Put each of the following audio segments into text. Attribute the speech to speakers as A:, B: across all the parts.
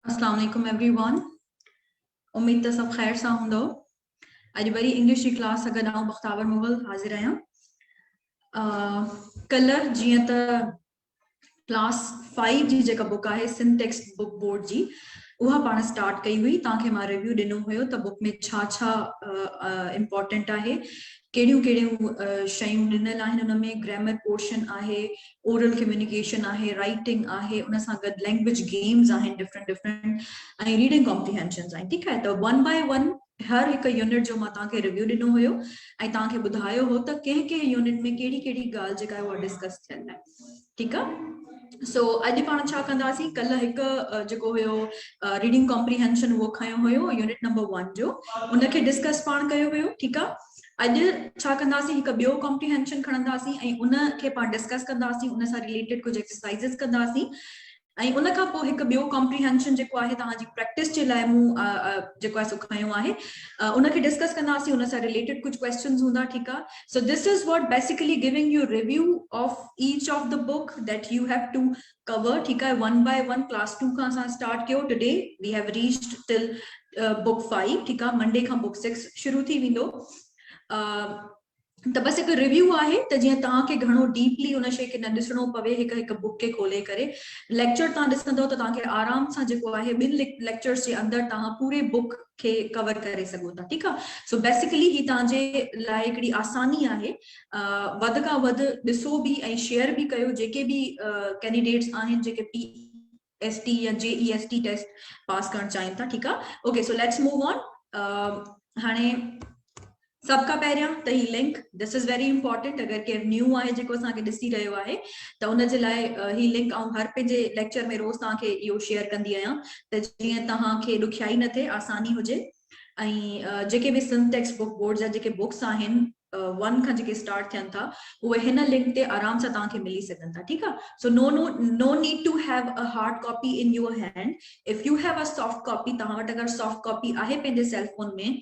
A: अस्सलाम वालेकुम एवरीवन। उम्मीद तो सब खैर सा हूंदो। अज वरी इंग्लिश की क्लास अगर आऊं बख्तावर मुगल हाजिर आहियां। कल्ह जीअं त क्लास 5 जी जेका बुक है सिंटेक्स बुक बोर्ड जी उहा पाण स्टार्ट कई हुई। तव्हांखे मां रिव्यू ॾिनो हुयो त बुक में छा छा इम्पोर्टेंट आहे, कहिड़ियूं कहिड़ियूं शयूं ॾिनल आहिनि। उन में ग्रामर पोर्शन आहे, ओरल कम्युनिकेशन आहे, राइटिंग आहे, उन सां गॾु लैंग्वेज गेम्स आहिनि डिफरेंट डिफरेंट, ऐं रीडिंग कॉम्प्रिहेंशन्स आहिनि। ठीकु आहे, त वन बाय वन हर हिकु यूनिट जो मां तव्हांखे रिव्यू ॾिनो हुयो ऐं तव्हांखे ॿुधायो हो त कंहिं कंहिं यूनिट में कहिड़ी कहिड़ी ॻाल्हि जेका आहे उहा डिस्कस थियल आहे। ठीकु आहे, सो अॼु पाण छा कंदासीं, कल्ह हिकु जेको हुयो रीडिंग कॉम्प्रिहेंशन उहो खयो हुयो यूनिट नंबर 1 जो, उनखे डिस्कस पाण कयो हुयो। ठीकु आहे, अॼु छा कंदासीं, हिकु ॿियो कॉम्प्रिहेंशन खणंदासीं ऐं उनखे पाण डिस्कस कंदासीं, उन सां रिलेटेड कुझु एक्सरसाइज़िस कंदासीं ऐं उन खां पोइ हिकु ॿियो कॉम्प्रिहेंशन जेको आहे तव्हांजी प्रैक्टिस जे लाइ मूं जेको आहे सो खयो आहे, उनखे डिस्कस कंदासीं, उन सां रिलेटेड कुझु क्वेश्चंस हूंदा। ठीकु आहे, so this is what basically giving you review of each of the book that you have to cover. ठीकु आहे, वन बाय वन क्लास 2 खां असां स्टार्ट कयो। Today we have reached till book 5। ठीकु आहे, मंडे खां बुक 6 शुरू थी वेंदो। त बस हिकु रिव्यू आहे त जीअं तव्हांखे घणो डीपली उन शइ खे न ॾिसणो पवे, हिकु हिकु बुक खे खोले करे लेक्चर तव्हां ॾिसंदव त तव्हांखे आराम सां जेको आहे ॿिनि लेक्चर्स जे अंदरि तव्हां पूरे बुक खे कवर करे सघो था। ठीकु आहे, सो बेसिकली ही तव्हांजे लाइ हिकिड़ी आसानी आहे। वधि खां वधि ॾिसो बि ऐं शेयर बि कयो। जेके बि कैंडिडेट्स आहिनि जेके PST या JEST टेस्ट पास करणु चाहिनि था। ठीकु आहे, okay, so let's move on. हाणे सब का पहिरियां त ही link, this is very important. अगर केर न्यू आहे जेको असांखे ॾिसी रहियो आहे त उन जे लाइ ही लिंक आऊं हर पंहिंजे लेक्चर में रोज़ तव्हांखे इहो शेयर कंदी आहियां त जीअं तव्हांखे ॾुखियाई न थिए, आसानी हुजे। ऐं जेके बि सिंटेक्स बुक बोर्ड जा जेके बुक्स आहिनि 1 खां जेके स्टार्ट थियनि था उहे हिन लिंक ते आराम सां तव्हांखे मिली सघनि था। ठीकु आहे, so no need to have a hard copy in your hand. If you have a soft copy, तव्हां वटि अगरि सॉफ्ट कॉपी आहे पंहिंजे सेलफोन में,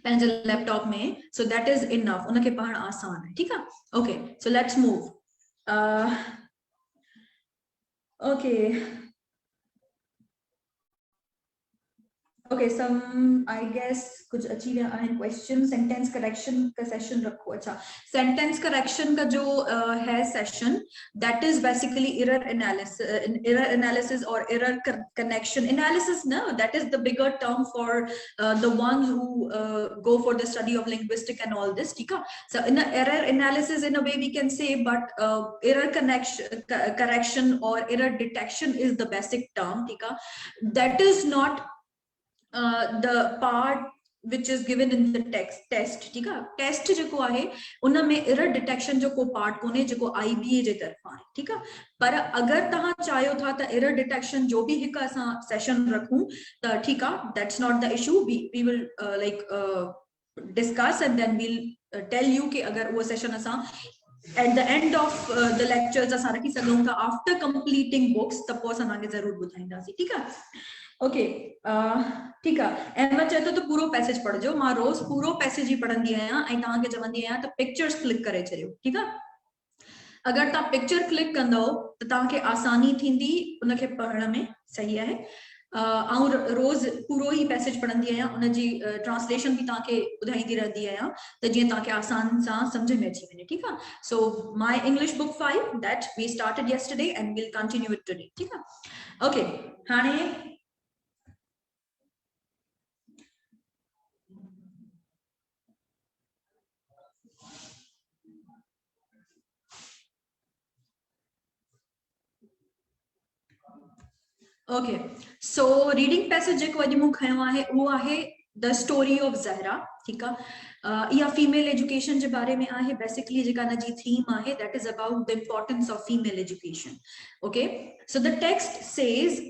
A: पंहिंजे लैपटॉप में, सो दैट इज इनफ, उनखे पढ़णु आसान है। ठीक है, okay, so let's move. Okay okay, some I guess कुछ अच्छी क्वेश्चन। सेंटेंस करेक्शन का सेशन रखो। अच्छा, सेंटेंस करेक्शन का जो है session, that is basically error analysis और एरर कनेक्शन एनालिसिस ना, that is the bigger term for the one who go for the study of linguistic and all this. ठीक है, so in a error analysis in a way we can say, but error correction or error detection is the basic term. ठीक है, that is not the part which is given in the test. ठीक है, test जो है उन में error detection जो को पार्ट कोने जो IBA जे तरफा है। ठीक है, पर अगर तहां चाहो था तो एरर डिटेक्शन जो भी एक असां सेशन रखूं तो ठीक है, that's not the issue. We will like discuss and then we'll tell you कि अगर वो सेशन असां at the end of the lectures असां रखी सघूं था आफ्टर कंप्लीटिंग बुक्स, त पोइ असां तव्हांखे ज़रूर ॿुधाईंदासीं। ठीक है, ओके, ठीक है। अहमद चए तो पूरो पैसेज पढ़जो। मां रोज पूरो पैसेज ही पढ़ंदी आहियां ऐं तव्हांखे चवंदी आहियां त पिक्चर्स क्लिक करे छॾियो। ठीक है, अगर तव्हां पिक्चर क्लिक कंदव त तव्हांखे आसानी थींदी उनखे पढ़ण में। सही आहे, आऊं रोज पूरो ही पैसेज पढ़ंदी आहियां, उनजी ट्रांसलेशन भी तव्हांखे ॿुधाईंदी रहंदी आहियां त जीअं तव्हांखे आसान सां सम्झ में अची वञे। ठीक आहे, so my English book 5 that we started yesterday and we'll continue it today. ठीक आहे, ओके। हाणे ओके, सो रीडिंग पैसेज जो अॼु मूं खयो आहे उहो आहे द स्टोरी ऑफ ज़हरा। ठीक आहे, या फीमेल एजुकेशन के बारे में आहे। बेसिकली जेका इन जी थीम आहे that is about the importance of female education. Okay, so the text says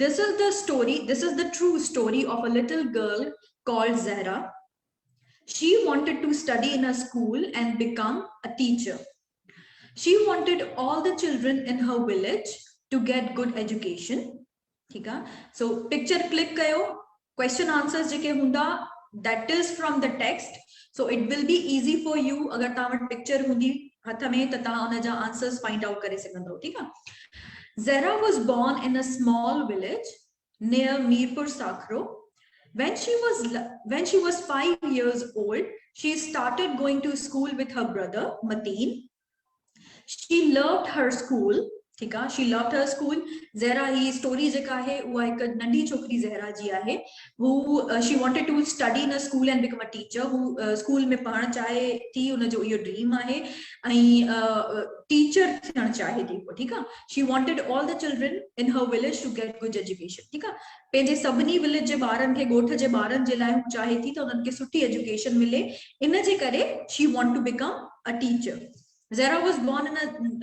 A: this is the story, this is the true story of a little girl called Zahra. She wanted to study in a school and become a teacher. She wanted all the children in her village to get good education. ठीक है, so picture click कयो, question answers जेके हुंदा that is from the text, so it will be easy for you. अगर तव्हां वटि picture हूंदी हथ में त तव्हां उन जा आंसर्स फाइंड आउट करे सघंदो। ठीक है, Zahra was born in a small village near Mirpur Sakro. When she was 5 years old, she started going to school with her brother Mateen. She loved her school. ठीक है, she loved her school. Zahra he story जेका है वो एक नंढी छोकरी ज़हरा जी आहे who she wanted to study in a school and become a teacher. who school में पढ़ण चाहे थी, उन जो इहो ड्रीम आहे ऐं टीचर थियण चाहे थी. ठीक आहे, she wanted all the children in her village to get good education. ठीक आहे, पंहिंजे सभिनी विलेज जे ॿारनि खे, ॻोठ जे ॿारनि जे लाइ चाहे थी त उन्हनि खे सुठी एजुकेशन मिले. इन जे करे she want to become a teacher. Zehra was born in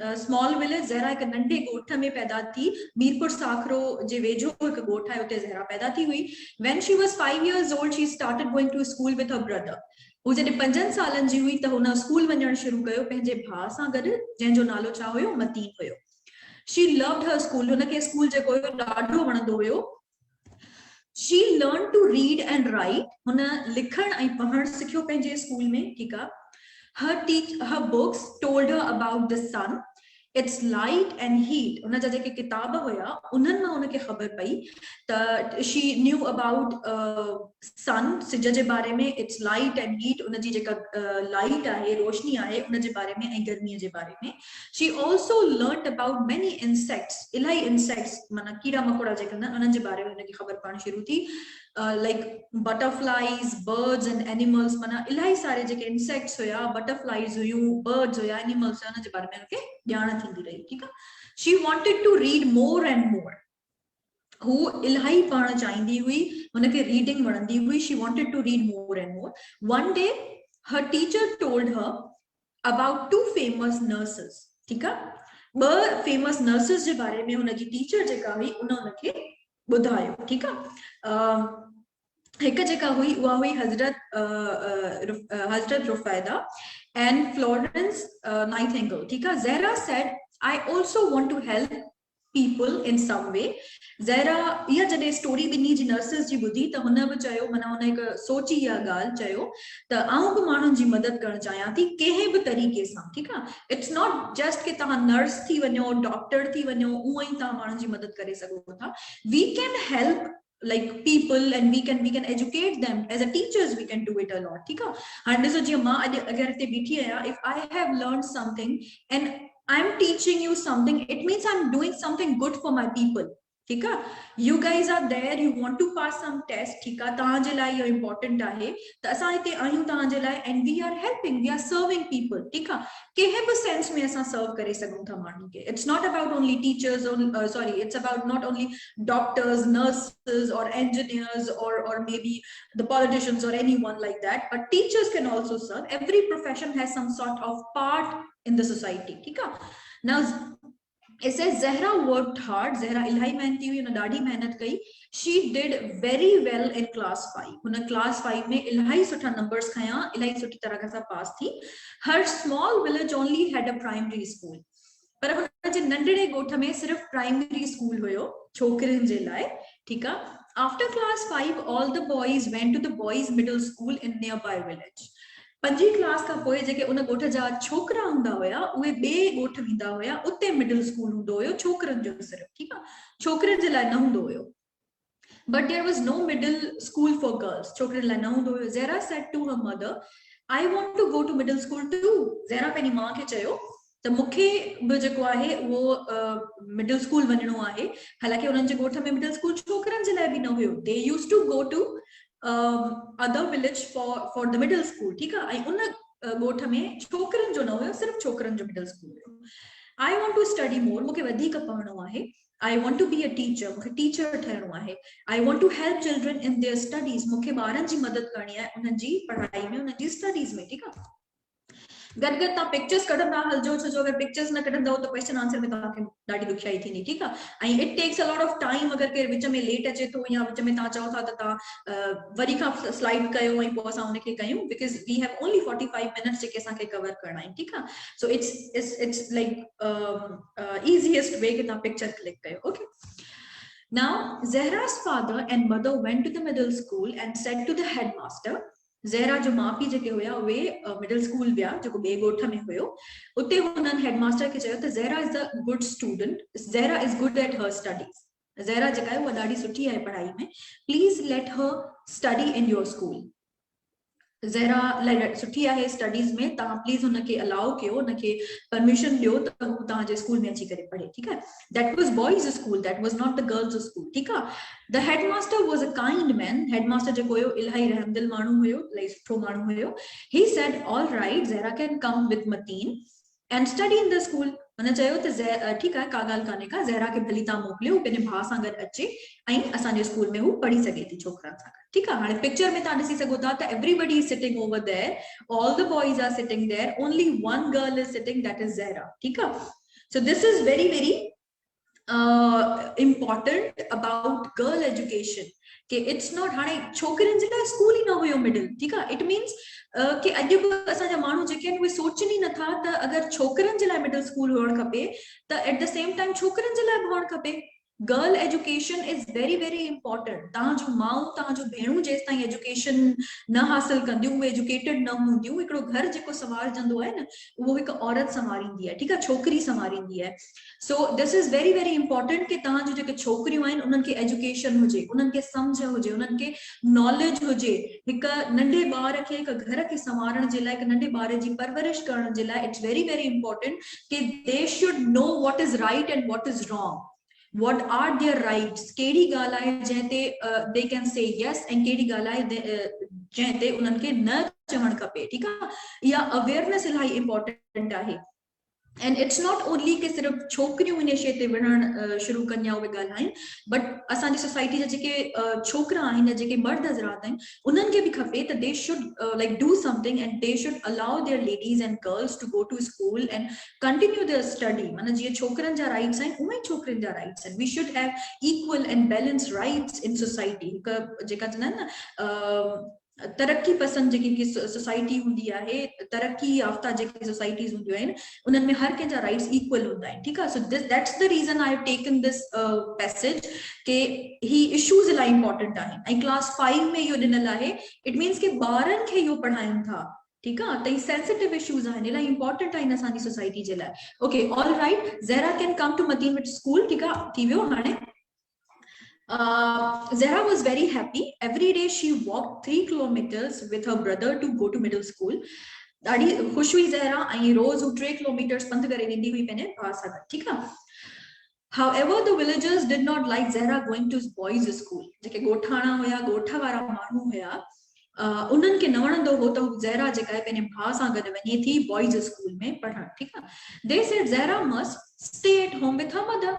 A: a small village. Zehra एक नंढे ॻोठ में पैदा थी. मीरपुर साखरो जे वेझो हिकु ॻोठ आहे, उते ज़हरा पैदा थी हुई. When she was 5 years old, she started going to school with her brother. हू जॾहिं 5 सालनि जी हुई त हुन स्कूल वञणु शुरू कयो पंहिंजे भाउ सां गॾु, जंहिंजो नालो छा हुयो, मतीन हुयो. She loved her school. हुनखे स्कूल जेको हुयो ॾाढो वणंदो हुयो. She learned to read and write. हुन लिखण ऐं पढ़ण सिखियो पंहिंजे स्कूल में. ठीकु आहे. Her books told her about the sun, its light and heat. उन जा जेके किताब हुया उन्हनि मां उनखे ख़बर पई त she knew about sun, सिज जे बारे में, its light and heat, उन जी जेका लाइट आहे, रोशनी आहे, उन जे बारे में ऐं गर्मीअ जे बारे में. She also learned about many insects. Ilahi insects माना कीड़ा मकोड़ा जेके न, उन्हनि जे बारे में उनखे ख़बर पवणु शुरू थी. Like butterflies, birds and animals. माना इलाही सारे जेके insects हुया, butterflies हुयूं, birds हुया, animals हुया, उन जे बारे में उनखे ॼाण थींदी रही. ठीकु आहे. She wanted to read more and more. हू इलाही पढ़ण चाहींदी हुई, हुनखे रीडिंग वणंदी हुई. She wanted to read more and more. One day her teacher told her about 2 famous nurses. ठीकु आहे, 2 famous nurses जे बारे में हुनजी टीचर जेका हुई उन हुनखे ॿुधायो. ठीकु आहे. हिकु जेका हुई उहा हुई हज़रत रुफैदा and Florence Nightingale. ठीकु आहे. Zehra said, I also want to help people in some way. Zehra इहा जॾहिं स्टोरी ॿिन्ही जी नर्सिस जी ॿुधी त हुन बि चयो, माना हुन हिकु सोची इहा ॻाल्हि चयो त आउं बि माण्हुनि जी मदद करणु चाहियां थी कंहिं बि तरीक़े सां. ठीकु आहे. इट्स नॉट जस्ट कि तव्हां नर्स थी वञो, डॉक्टर थी वञो, उहो ई तव्हां माण्हुनि जी मदद करे सघो था. We can help like people and we can educate them. As a teachers we can do it a lot. ठीक है. हाणे ॾिसो जीअं मां अॼु अगरि हिते बीठी आहियां, if I have learned something and I'm teaching you something, it means I'm doing something good for my people. ठीक है. You guys are there, you want to pass some test. ठीक है, तव्हां जे लाइ इहो important आहे त असां हिते आहियूं तव्हां जे लाइ and we are helping, we are serving people. ठीक आहे. कंहिं बि सेंस में असां सर्व करे सघूं था माण्हुनि खे. It's not about only teachers or it's about not only doctors, nurses or engineers or maybe the politicians or anyone like that, but teachers can also serve. Every profession has some sort of part in the society. ठीक है. Now it says Zehra worked hard. Zehra इलाही मेहनती हुई, उन ॾाढी मेहनत कई. She did very well in class 5. हुन class 5 में इलाही सुठा numbers खया, इलाही सुठी तरह सां पास थी. Her small village only had a primary school. पर हुन जे नंढड़े ॻोठ में सिर्फ प्राइमरी स्कूल हुयो छोकिरियुनि जे लाइ. ठीकु आहे. After class 5 all the boys went to the boys middle school in nearby village. 5वीं क्लास का पोइ जेके उन ॻोठ जा छोकिरा हूंदा हुया उहे ॿिए ॻोठ वेंदा हुया, उते मिडल स्कूल हूंदो हुयो छोकिरनि जो सिर्फ़. ठीकु आहे. छोकिरनि जे लाइ न हूंदो हुयो. But there was no middle school for girls. छोकिरनि लाइ न हूंदो हुयो. Zehra said to her mother, I want to go to middle school too. Zehra पंहिंजी माउ खे चयो त मूंखे बि जेको आहे उहो मिडल स्कूल वञणो आहे. हालांकि उन्हनि जे ॻोठ में मिडल स्कूल छोकिरनि जे लाइ बि न हुयो. They used to go to other village for the middle school. ठीक है. ऐं उन ॻोठ में छोकिरनि जो न हुयो, सिर्फ छोकिरनि जो मिडल स्कूल हुयो. I want to study more. मूंखे वधीक पढ़णो आहे. I want to be a teacher. मूंखे टीचर ठहणो आहे. I want to help children in their studies. मूंखे ॿारनि जी मदद करणी आहे उन्हनि जी पढ़ाई में, उन्हनि जी स्टडीज में. ठीक आहे. गॾु गॾु तव्हां पिक्चर्स कढंदा हलजो, छो जो अगरि पिक्चर्स न कढंदव त क्वेश्चन आंसर में तव्हांखे ॾाढी ॾुखियाई थींदी. ठीकु आहे. ऐं it takes a lot of time. अगरि केरु विच में लेट अचे थो या विच में तव्हां चओ था त तव्हां वरी खां स्लाइड कयो ऐं पोइ असां उनखे कयूं, because we have only 45 minutes जेके असांखे कवर करणा आहिनि. ठीकु आहे. So it's like easiest way कि तव्हां पिक्चर क्लिक कयो. Okay. Now Zehra's father and mother went to the middle school and said to the headmaster. Zehra जो माउ पीउ जेके हुया उहे मिडल स्कूल विया जेको ॿिए ॻोठ में हुयो. उते हुननि हेडमास्टर खे चयो त Zehra is a good student. Zehra is good at her studies. Zahra जेका है वो ॾाढी सुठी आहे पढ़ाई में, please let her study in your school. Zahra सुठी आहे स्टडीज में, तव्हां प्लीज हुनखे अलाउ कयो, हुनखे परमिशन ॾियो त हू तव्हांजे स्कूल में अची करे पढ़े, ठीकु आहे। That was boys school, that was not the girls school, ठीकु आहे। The headmaster was a kind man, headmaster जेको हुयो इलाही रहमदिल माण्हू हुयो, इलाही सुठो माण्हू हुयो। He said all right, Zahra can come with Matin and study in the school. हुन चयो त ठीकु आहे, का ॻाल्हि कान्हे का, ज़हरा खे भली तव्हां मोकिलियो, पंहिंजे भाउ सां गॾु अचे ऐं असांजे स्कूल में हू पढ़ी सघे थी छोकिरनि सां गॾु, ठीकु आहे। हाणे पिक्चर में तव्हां ॾिसी सघो था त everybody is sitting over there, all the boys are sitting there, only one girl is sitting, that is Zahra, ठीकु आहे। So this is very very important about girl education, कि इट्स नॉट हाणे छोकिरनि जे लाइ स्कूल ई न हुयो मिडिल, ठीकु आहे। इट मीन्स कि अॼु बि असांजा माण्हू जेके आहिनि उहे सोचनि ई नथा त अगरि छोकिरनि जे लाइ मिडिल स्कूल हुअणु खपे त एट द सेम टाइम छोकिरनि जे लाइ बि हुअणु खपे। Girl education is very very important. तव्हांजो माउ तव्हांजो भेणूं जेसि ताईं एजुकेशन न हासिल कंदियूं, उहे एजुकेटेड न हूंदियूं, हिकिड़ो घर जेको संभालजंदो आहे न, उहो हिकु औरत संभालींदी आहे, ठीकु आहे, छोकिरी संभालींदी आहे। So this is very very important कि तव्हांजो जेके छोकिरियूं आहिनि उन्हनि खे एजुकेशन हुजे, उन्हनि खे सम्झ हुजे, उन्हनि खे नॉलेज हुजे। हिकु नंढे ॿार खे, हिकु घर खे संभालण जे लाइ, हिकु नंढे ॿार जी परवरिश करण जे लाइ इट्स वेरी वेरी इंपॉर्टेंट कि they should know what is right and what is wrong, what are their rights, केड़ी ॻाल्हि आहे जंहिंते they can say yes and केड़ी ॻाल्हि आहे जंहिंते उन्हनि खे न चवणु खपे, ठीकु आहे। इहा अवेयरनेस इलाही इंपॉर्टेंट आहे। एंड इट्स नॉट ओनली कि सिर्फ़ छोकिरियूं इनिशिएटिव वठणु शुरू कनि या उहे ॻाल्हाइनि, बट असांजी सोसाइटी जा जेके छोकिरा आहिनि, जेके मर्द हज़रात आहिनि, उन्हनि खे बि खपे त they should like do something and they should allow their ladies and girls to go to school and continue their study. माना जीअं छोकिरनि जा राइट्स आहिनि उहे ई छोकिरियुनि जा राइट्स आहिनि। We should have equal and balance rights in society. हिकु जेका चवंदा आहिनि न तरक्की पसंद जेकी सोसाइटी हूंदी आहे, तरक्की याफ़्ता जेकी सोसाइटीज़ हूंदियूं आहिनि, उन्हनि में हर कंहिंजा राइट्स इक्वल हूंदा आहिनि, ठीकु आहे। So that's the reason I have taken this passage कि ही इश्यूज़ इलाही इंपॉर्टेंट आहिनि ऐं क्लास 5 में इहो ॾिनल आहे। इट मीन्स कि ॿारनि खे इहो पढ़ाइनि था, ठीकु आहे, त ही सेंसिटिव इश्यूज़ आहिनि, इलाही इंपॉर्टेंट आहिनि असांजी सोसाइटी जे लाइ। Okay, all right, Zahra can come to Matin with school, ठीकु आहे, थी वियो हाणे। Zahra was very happy. Every day she walked 3 kilometers with her brother to go to middle school. ॾाढी खुश हुई ज़हरा ऐं रोज़ हू 3 किलोमीटर्स पंधु करे वेंदी हुई पंहिंजे भाउ सां गॾु, ठीकु आहे। However, the villagers did not like Zahra going to boys' school. जेके ॻोठाणा हुया, ॻोठ वारा माण्हू हुया, उन्हनि खे न वणंदो हो त ज़हरा जेका आहे पंहिंजे भाउ सां गॾु वञे थी बॉयज़ स्कूल में पढ़णु, ठीकु आहे। They said Zahra must stay at home with her mother.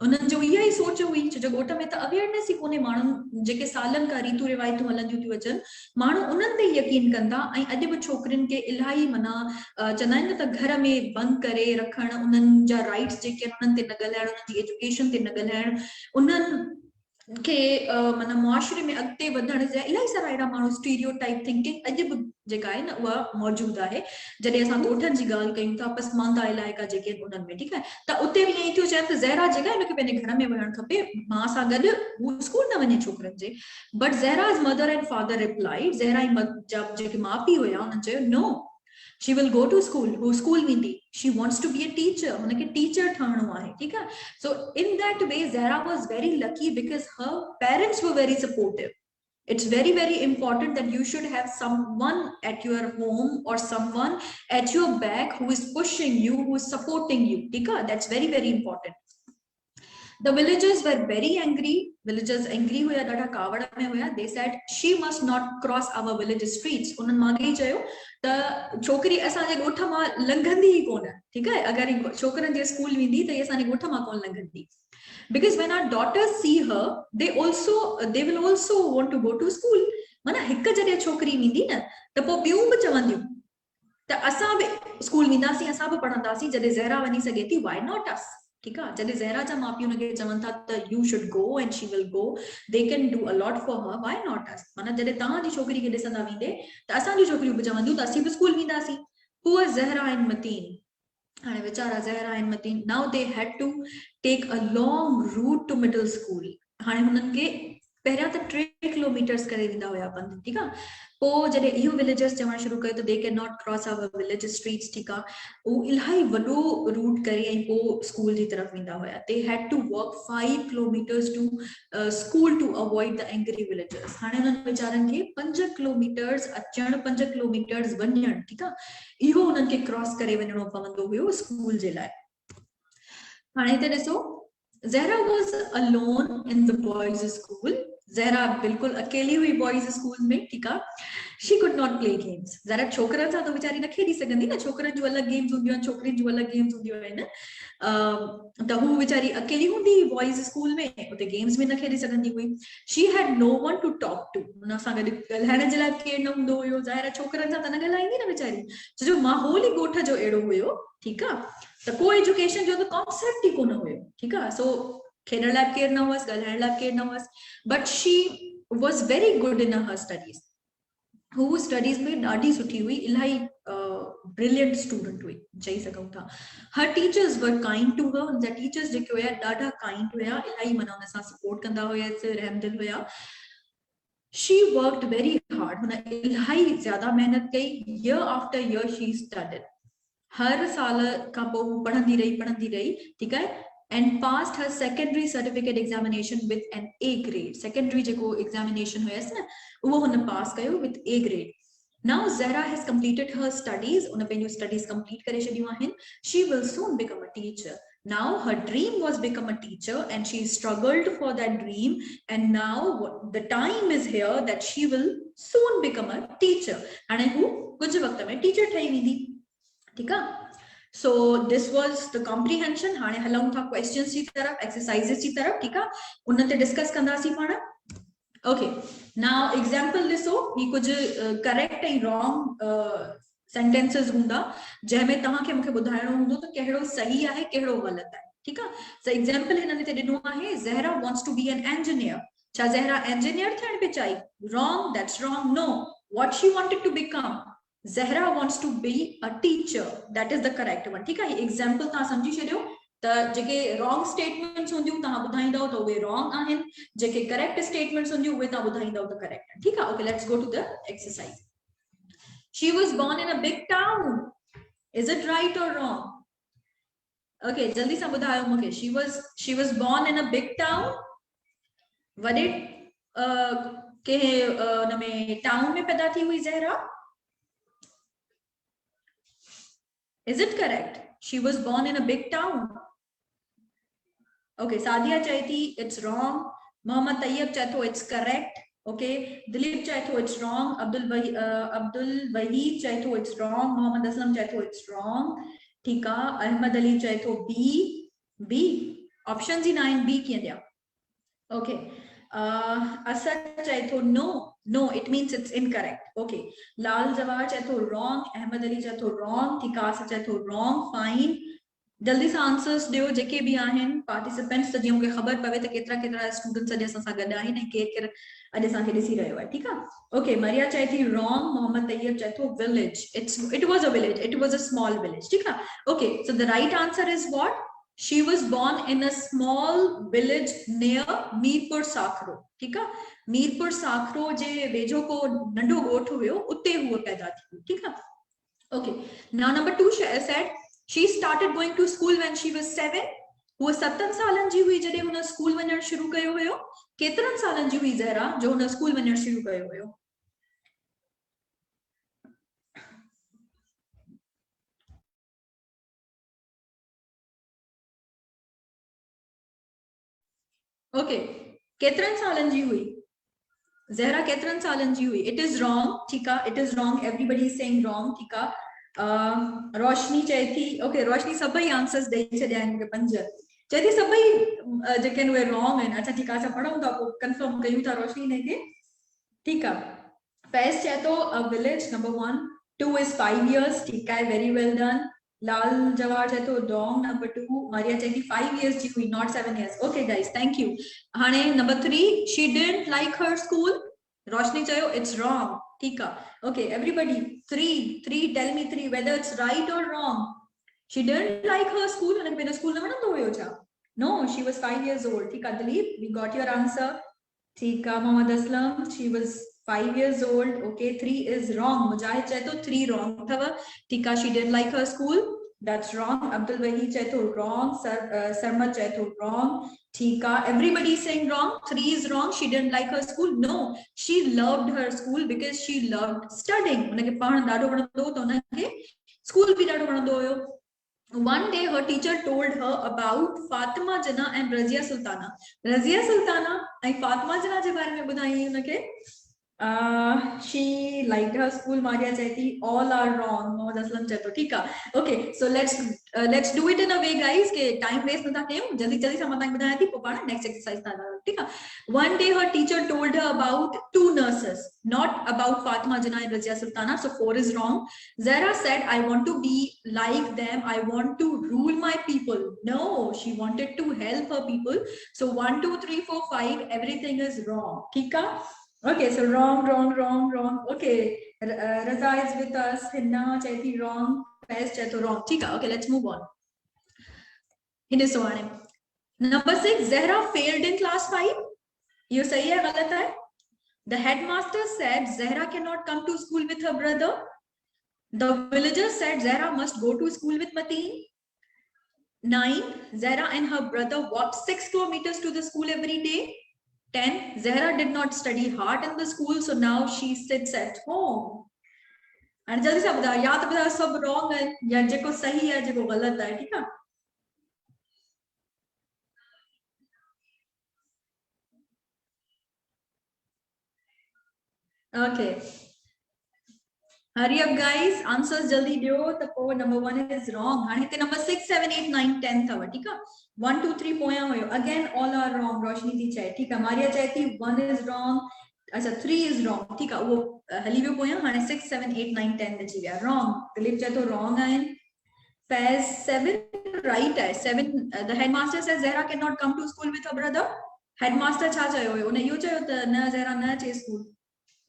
A: उन्हनि जो इहा ई सोच हुई, छो जो ॻोठ में त अवेयरनेस ई कोन्हे, माण्हुनि जेके सालनि खां रीतियूं रिवायतूं हलंदियूं थियूं अचनि, माण्हू उन्हनि ते यकीन कंदा। ऐं अॼु बि छोकिरियुनि खे इलाही माना चवंदा आहिनि न त घर में बंदि करे रखणु, उन्हनि जा राइट्स जेके आहिनि उन्हनि ते न ॻाल्हाइणु, उन्हनि जी एजुकेशन ते न ॻाल्हाइणु, उन्हनि खे माना मुआशरे में अॻिते वधण जा इलाही सारा अहिड़ा माण्हू स्टीरियोटाइप थिंकिंग अॼु बि जेका आहे न उहा मौजूदु आहे। जॾहिं असां ॻोठनि जी ॻाल्हि कयूं था, पसमानदा इलाइक़ा जेके आहिनि उन्हनि में, ठीकु आहे, त उते बि ईअं ई थियो। चइनि त ज़हरा जेका आहे हुनखे पंहिंजे घर में वञणु खपे, माउ सां गॾु हू स्कूल न वञे छोकिरनि जे। But Zehra's mother and father replied, Zehra जा जेके माउ पीउ हुया उन्हनि चयो no, she will go to school, हू स्कूल वेंदी, she wants to be a teacher, हुनखे टीचर ठहणो आहे, ठीकु आहे। So in that way Zahra was very lucky because her parents were very supportive. It's very very important that you should have someone at your home or someone at your back who is pushing you, who is supporting you, ठीक है, that's very very important. The villagers were very angry. Villagers angry हुया, ॾाढा कावड़ में हुया. They said she must not cross our village streets. उन्हनि माॻे ई चयो त छोकिरी असांजे ॻोठ मां लंघंदी ई कोन, ठीकु आहे, अगरि छोकिरनि जे स्कूल वेंदी त असांजे ॻोठ मां कोन लंघंदी। Because when our daughters see her, they will also want to go to school. माना हिकु जॾहिं छोकिरी वेंदी न त पोइ ॿियूं बि चवंदियूं त असां बि स्कूल वेंदासीं, असां बि पढ़ंदासीं। जॾहिं ज़हरा वञी सघे थी, why not us? ठीकु आहे, जॾहिं ज़हरा जा माउ पीउ हुनखे चवनि था त you should go and she will go, they can do a lot for her, why not us? माना जॾहिं तव्हांजी छोकिरी खे ॾिसंदा वेंदे त असांजी छोकिरियूं बि चवंदियूं त असीं बि स्कूल वेंदासीं। Poor Zahra and Mateen. हाणे वीचारा Zahra and Mateen, now they had to take a long route to middle school. हाणे हुननि खे पहिरियां त 3 किलोमीटर्स करे वेंदा हुया पंधु, ठीकु आहे। पोइ जॾहिं इहो विलेजर्स चवणु शुरू कयो त they can not cross our village streets, ठीकु आहे, उहो इलाही वॾो रूट करे ऐं पोइ स्कूल जी तरफ़ वेंदा हुया। They had to walk 5 kilometres to school to avoid the angry villagers. हाणे हुननि वीचारनि खे 5 किलोमीटर्स अचणु, 5 किलोमीटर्स वञणु, ठीकु आहे, इहो हुननि खे क्रॉस करे वञणो पवंदो हुयो स्कूल जे लाइ। हाणे हिते ॾिसो, Zahra was alone in the boys school. Zahra बिल्कुल अकेली हुई बॉयज स्कूल में, ठीकु आहे। she could not play games. Zahra छोकरनि सां त वीचारी न खेॾी सघंदी न, छोकरनि जूं अलॻि गेम्स हूंदियूं आहिनि, छोकिरियुनि जूं अलॻि गेम्स हूंदियूं आहिनि। त हू वीचारी अकेली हूंदी बॉयज स्कूल में, उते गेम्स में न खेॾी सघंदी हुई। she had no one to talk to. हुन सां गॾु ॻाल्हाइण जे लाइ केरु न हूंदो हुयो। ज़ाहिर छोकरनि सां त न ॻाल्हाईंदी न वीचारी, छो जो माहौल ई ॻोठ जो अहिड़ो हुयो, ठीकु आहे। त को एजुकेशन जो त कॉन्सेप्ट ई कोन हुयो, ठीकु आहे। सो खेॾण लाइ केरु न हुअसि, ॻाल्हाइण लाइ केरु न हुअसि, but she was very good in her studies. Who studies में ॾाढी सुठी हुई, इलाही ब्रिलियंट स्टूडेंट हुई चई सघूं था। Her teachers were kind to her. हुनजा टीचर्स जेके हुया ॾाढा काइंड हुया, इलाही माना हुन सां सपोर्ट कंदा हुयसि, रहमदिल हुया। She worked very hard. हुन इलाही ज़्यादा मेहनत कई। year after year she studied. हर साल खां पोइ पढ़ंदी रही, ठीकु आहे, and passed her secondary certificate examination with an A grade. secondary जेको examination हुयसि न, उहो हुन पास कयो with A grade. Now Zahra has completed her studies. उन पंहिंजूं studies complete करे छॾियूं आहिनि। She will soon become a teacher. Now her dream was become a teacher and she struggled for that dream, and now the time is here that she will soon become a teacher. हाणे हू कुझु वक़्त में teacher ठही वेंदी, ठीकु आहे। So this was the comprehension. हाणे हलूं था questions जी तरफ, exercises जी तरफ, ठीकु आहे। उन ते डिस्कस कंदासीं पाण। ओके, नाउ एग्जांपल ॾिसो, ही कुझु करेक्ट ऐं रॉन्ग सेंटेंसेस हूंदा, जंहिंमें तव्हांखे मूंखे ॿुधाइणो हूंदो त कहिड़ो सही आहे कहिड़ो ग़लति आहे, ठीकु आहे। सो एग्जांपल हिन ते ॾिनो आहे, Zahra wants to be an engineer. छा ज़हरा इंजीनियर थियण पे चाही? Wrong, that's wrong. No, what she wanted to become? Zahra wants to be a teacher. That is the correct one. ठीक है, एग्जांपल तव्हां समझी छॾियो त जेके रॉन्ग स्टेटमेंट्स हूंदियूं तव्हां ॿुधाईंदव त उहे रॉन्ग आहिनि, जेके करेक्ट स्टेटमेंट्स हूंदियूं उहे तव्हां ॿुधाईंदव त करेक्ट आहिनि, ठीकु आहे। Okay, let's go to the exercise. She was born in a big town. Is it right or wrong? Okay, जल्दी सां ॿुधायो मूंखे। She was born in a big town. वॾे कंहिं उन में टाउन में पैदा थी हुई Zahra? Is it correct? She was born in a big town. Okay, Sadia Chaiti, it's wrong. Mohammad Tayyib Chaito, it's correct. Okay, Dilip Chaito, it's wrong. Abdul Wahid Chaito, it's wrong. Mohammad Aslam Chaito, it's wrong. Tika, Ahmad Ali Chaito, B. Options in 9B kiya. Okay. Asad Chaito, no, it means it's incorrect. Okay, Lal Jawar Chaito, wrong. Ahmad Ali Chaito, wrong. Tikasa Chaito, wrong. Fine. जल्दी सां answers ॾियो जेके बि आहिनि participants, त जीअं मूंखे ख़बर पवे त केतिरा केतिरा स्टूडेंट्स अॼु असां सां गॾु आहिनि ऐं केरु केरु अॼु असांखे ॾिसी रहियो आहे, ठीकु आहे। ओके, मरिया चए थी रॉन्ग। मोहम्मद तैयब चए थो village. It was a village, it was a small village, ठीकु आहे। Okay, so the right answer is what? She was born in a small village near Mirpur Sakhro, ठीकु आहे। मीरपुर साखरो जे वेझो को नंढो ॻोठ हुयो, उते हूअ पैदा थी हुई, ठीकु आहे। Okay, now number 2 said she started going to school when she was 7. हूअ 7 सालनि जी हुई जॾहिं हुन स्कूल वञणु शुरू कयो हुयो। केतिरनि सालनि जी हुई ज़हरा जो हुन स्कूल वञणु शुरू कयो हुयो? ओके, केतिरनि सालनि जी हुई ज़हरा? केतिरनि सालनि जी हुई? इट इज रॉन्ग, ठीकु आहे। It is wrong, everybody is saying wrong, ठीकु आहे। रोशनी चए थी, ओके, रोशनी सभई आंसर्स ॾेई छॾिया आहिनि मूंखे 5, चए थी सभई जेके आहिनि उहे रॉन्ग आहिनि। अच्छा, ठीकु आहे, असां पढ़ूं था पोइ कंफर्म कयूं था रोशनी हिन खे, ठीकु आहे। फैज़ चए थो a village, number 1। 2 is 5 years, ठीकु आहे, वेरी वेल डन। लाल जवाब चए थो रॉन्ग, नंबर 2। मारिया चए थी 5 years जी हुई, not 7 years। Okay guys, thank you. हाणे number 3, she didn't like her school. Roshni चयो इट्स रॉन्ग, ठीकु आहे। Okay, everybody 3 tell me 3 whether it's right or wrong. She didn't like her school. हुनखे पंहिंजो स्कूल न वणंदो हुयो छा? No, she was 5 years old. ठीकु आहे Dilip, we got your answer. Tika Mohammad Aslam, she was 5 years old. Okay, 3 is wrong. Mujahid Chaito 3 wrong. Tika, she didn't like her school. That's wrong. Abdul Wahi Chaito wrong. Sarma Chaito wrong. Tika, everybody is saying wrong. 3 is wrong. She didn't like her school. No, she loved her school because she loved studying. School bhi dado vanando huyo. One day her teacher told her about Fatima Jana and Razia Sultana. Razia Sultana and Fatima Jana je bare mein budhai unke. She liked her school. Maria Chaiti, all are wrong. Mohammad Aslam Chaito, ठीक है. Okay, so let's do it in a way, guys. के time waste ना था जल्दी जल्दी समाधान बताया थी पोपाना next exercise था ठीक है. One day her teacher told her about 2 nurses, not about Fatima Jana and Razia Sultana. So 4 is wrong. Zara said, I want to be like them. I want to rule my people. No, she wanted to help her people. So 1, 2, 3, 4, 5, everything is wrong. ठीक है. Okay, so wrong. Okay, Raza is with us. Hinna Chaiti wrong. Faiz Chaito wrong. Tika. Okay, let's move on. Number 6, Zahra failed in class 5. You say hai galat hai? The headmaster said Zahra cannot come to school with her brother. The villagers said Zahra must go to school with Mateen. 9, Zahra and her brother walked 6 kilometers to the school every day. 10, Zahra did not study hard in the school, so now she sits at home. And जल्दी से बता, या तो बता सब wrong है या जेको सही है जेको गलत है, ठीक है? Okay. Hurry up, guys. Answers jaldi do. The number 1 is wrong. And number 6, 7, 8, 9, 10 था, ठीक है? 1, 2, 3 पोया हो. Again, all are wrong. रोशनी दी चाहे, ठीक है? मारिया चाहे थी 1 is wrong. अच्छा 3 is wrong, ठीक है? वो हलीवे पोया हाने 6, 7, 8, 9, 10 बची गया. Wrong. दिलीप चाहे तो wrong है. Faiz 7 right है. 7. The headmaster says Zahra cannot come to school with her brother. Headmaster छा चाहे हो? उन्हें यूँ चाहे होता ना Zahra ना चाहे school.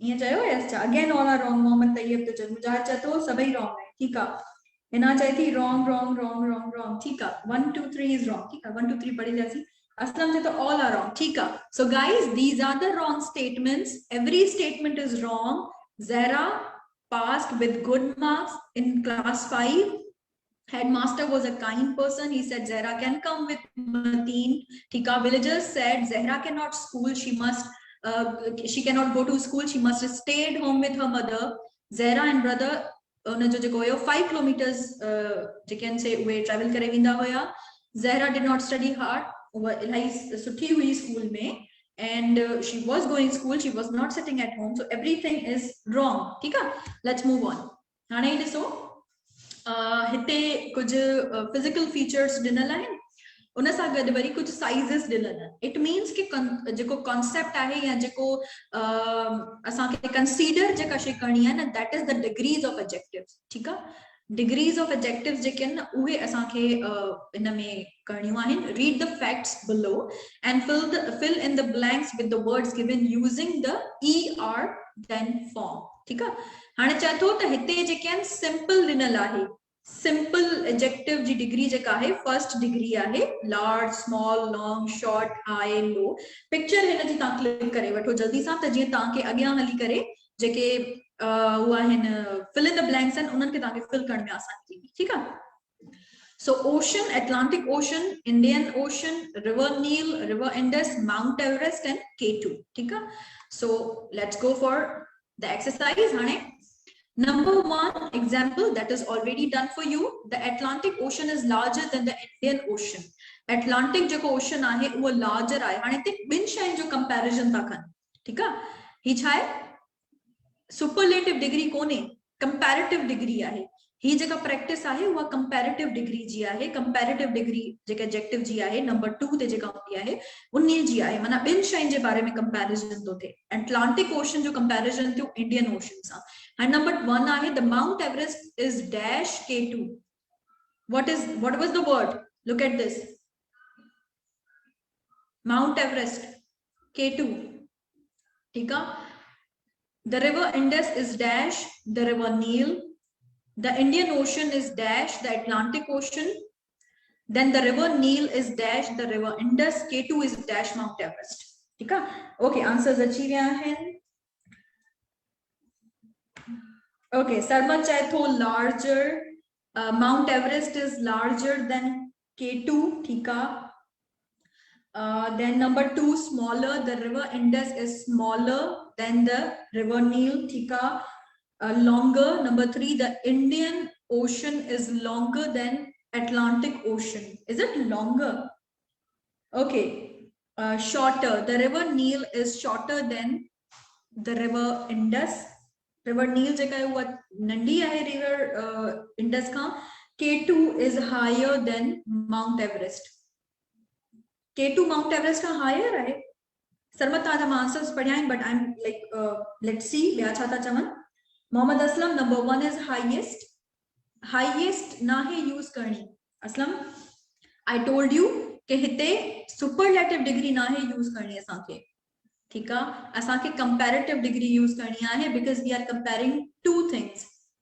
A: ये चाहे yes again all are wrong. Mohammad Tayyab तो चल मुजाहिद चाहे तो सभी wrong है, ठीक है? इना चाहे थी wrong, ठीक है? 1, 2, 3 is wrong, ठीक है? 1, 2, 3 पढ़ी जैसी. Aslam चाहे तो all are wrong, ठीक है? So guys, these are the wrong statements. Every statement is wrong. Zahra passed with good marks in class 5. Headmaster was a kind person. He said Zahra can come with Mateen. Tika. Villagers said Zahra cannot school. She cannot go to school. She must stay at home with her mother. Zahra and brother 5 kilometers can say we travel kare vinda hoya. Zahra did not study hard. Suthi hui school mein, and she was going school. She was not sitting at home. So everything is wrong. Tika. Let's move on. Hane diso. हिते कुछ physical features ॾिनल आहिनि, उन सां गॾु worry कुछ sizes ॾिनल आहिनि. It means कि जेको concept आहे या जेको असांखे consider जेका शइ करणी आहे न, that is the degrees of adjectives. ठीकु आहे? Degrees of adjectives जेके आहिनि उहे असांखे इन में करणियूं आहिनि. Read the facts below and fill in the blanks with the words given using the er then form. ठीकु आहे? हाणे चए थो त हिते जेके आहिनि simple ॾिनल आहे. Simple adjective जी डिग्री जेका आहे first डिग्री आहे. Large, small, long, short, high, low. Picture हिन जी तव्हां क्लिक करे वठो जल्दी सां त जीअं तव्हांखे अॻियां हली करे जेके हुआ आहिनि fill in the blanks आहिनि उन्हनि खे तव्हांखे fill करण में आसानी थींदी. ठीकु आहे? So ocean, Atlantic Ocean, Indian Ocean, River Nile, River Indus, Mount Everest and K2. ठीक है? So let's go for the exercise. Number 1 example that is already done for you. The Atlantic Ocean is larger than the Indian Ocean. Atlantic जेको ocean आहे वो larger आहे. हाणे ते ॿिनि शयुनि जो comparison था कनि. ठीकु आहे? ही छा आहे? Superlative degree कोन्हे, comparative degree आहे. ही जेका practice आहे उहा comparative degree जी आहे. Comparative degree जेका adjective जी आहे number 2 ते जेका हूंदी आहे उन्हीअ जी आहे. माना ॿिनि शयुनि जे बारे में comparison थो थिए. Atlantic Ocean जो comparison थियो Indian Ocean सां. And number 1 आहे the Mount Everest is dash K2. What was the word? Look at this. Mount Everest K2. ठीक है? The river Indus is dash the river Nile. The Indian Ocean is dash the Atlantic Ocean. Then the river Nile is dash the river Indus. K2 is dash Mount Everest. ठीक है okay answers अची विया आहिनि okay सरमत चए थो larger mount Everest is larger than K2 ठीक है then number 2 smaller the river Indus is smaller than the river Nile ठीक है longer number 3 the Indian Ocean is longer than Atlantic Ocean is it longer okay shorter the river Nile is shorter than the river Indus river Nile जेका है वो नंढी आहे river Indus Khan K2 is higher than Mount Everest K2 Mount Everest का higher आहे सरमत ताजा answers पढ़िया आहिनि but I'm like let's see ॿिया छा था चवनि Mohammad Aslam number 1 is highest ना है use Karni Aslam I told you कि हिते superlative डिग्री ना है यूज करणी असांखे ठीक है असांखे comparative डिग्री यूज करणी आहे because we are comparing two things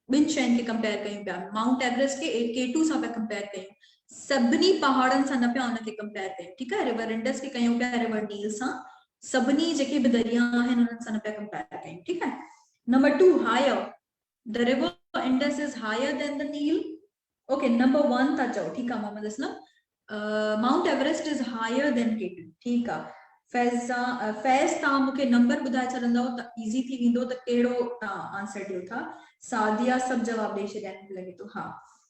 A: बिन शयुनि खे कंपेयर कयूं पिया माउंट एवरेस्ट के K2 सां पिया कंपेयर कयूं सभिनी पहाड़नि सां न पिया उनखे कंपेयर कयूं ठीक है रिवर इंडस खे कयूं पिया रिवर नील सां सभिनी जेके बि दरिया आहिनि उन्हनि सां न पिया कंपेयर कयूं ठीक है number 2 higher the river Indus is higher than the Nile okay number 1 था चओ ठीक है Mohammad Aslam Mount Everest is higher than K2 ठीक है फैज़ तव्हां मूंखे नंबर ॿुधाए छॾंदव त इज़ी थी वेंदो त कहिड़ो तव्हां आंसर ॾियो था सादिया सब जवाब ॾेई छॾिया आहिनि लॻे थो हाँ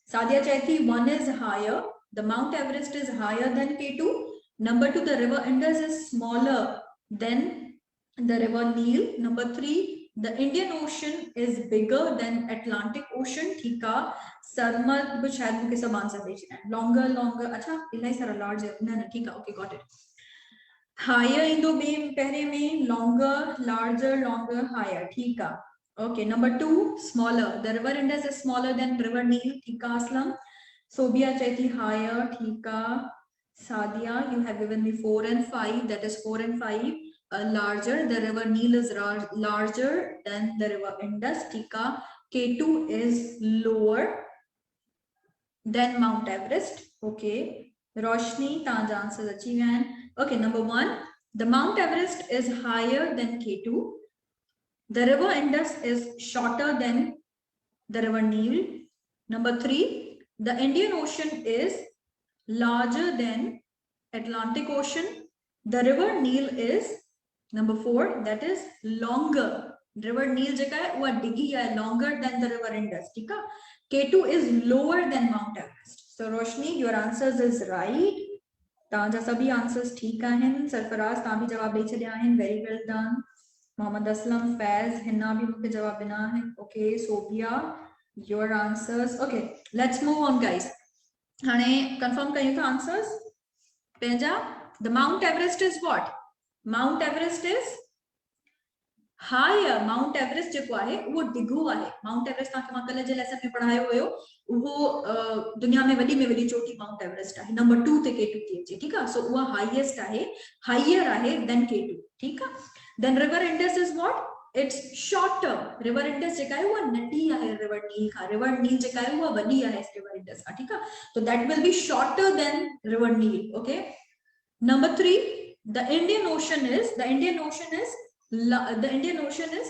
A: सादिया चए थी 1 is higher the Mount Everest is higher than K2 number 2 the river Indus is smaller than the river Nile number 3 the Indian Ocean is bigger than Atlantic Ocean ठीक है सरमत भी शायद मूंखे सब आंसर ॾेई छॾिया आहिनि longer अच्छा इलाही सारा larger न न ठीक है ओके गॉट इट higher इंदो पहले में longer larger longer higher ठीक है okay number 2 smaller the river Indus is smaller than river Nile ठीक है असलम सोबिया चेती higher ठीक है Sadia you have given me 4 and 5 that is 4 and 5 larger the river Nile is larger than the river Indus ठीक है K2 is lower than Mount Everest okay रोशनी ताजा answer अची विया आहिनि okay number 1 the Mount Everest is higher than K2 the river Indus is shorter than the river Nile number 3 the Indian Ocean is larger than Atlantic Ocean the river Nile is number 4 that is longer river Nile जेका है वो डिगी है longer than the river Indus ठीक है K2 is lower than Mount Everest so Roshni your answers is right ताजा सभी answers ठीक आहिनि सरफराज तां भी जवाब ॾेई छॾिया आहिनि very well done Mohammad Aslam Faiz Hina भी मूंखे जवाब ॾिना आहिनि okay Sobia your answers okay let's move on guys हाणे कंफर्म कयूं था आंसर्स पंहिंजा the Mount Everest is what Mount Everest is higher Mount Everest जेको आहे वो डिघो आहे माउंट एवरेस्ट तव्हांखे मां कल्ह जे लेसन में पढ़ायो हुयो वो दुनिया में वॾी चोटी माउंट एवरेस्ट आहे नंबर 2 ते K2 थी अचे ठीक आहे सो उहा हाईएस्ट आहे हायर आहे देन K2 ठीक आहे than river Indus is what it's shorter river Indus जेका आहे वो नंढी आहे रिवर नील खां रिवर नील जेका आहे वो वॾी आहे रिवर इंडस खां ठीक आहे तो that will be shorter than river Nile okay number 3 the Indian ocean is the Indian Ocean is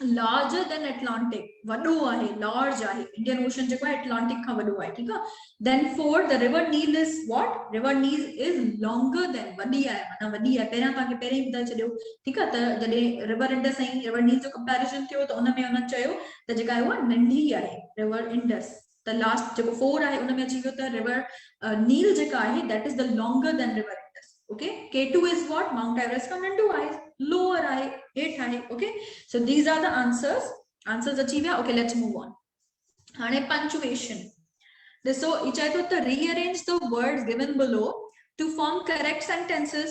A: larger than Atlantic वॾो आहे large आहे Indian Ocean जेको आहे Atlantic खां वॾो आहे ठीक आहे then 4 the river Nile is what river Nile is longer than वॾी आहे माना वॾी आहे पहिरियां तव्हांखे पहिरियों ई ॿुधाए छॾियो ठीक आहे त जॾहिं रिवर इंडस ऐं रिवर नील जो कंपैरिजन थियो त उन में उन्हनि चयो त जेका आहे उहा नंढी आहे रिवर इंडस त लास्ट जेको 4 आहे उन में अची वियो त रिवर नील जेका आहे that is the longer than river Indus okay K2 is what Mount Everest का नंढो आहे lower आहे हेठ आहे okay so these are the answers अची विया okay let's move on हाणे punctuation ॾिसो ई चए थो त rearrange the words given below to form correct sentences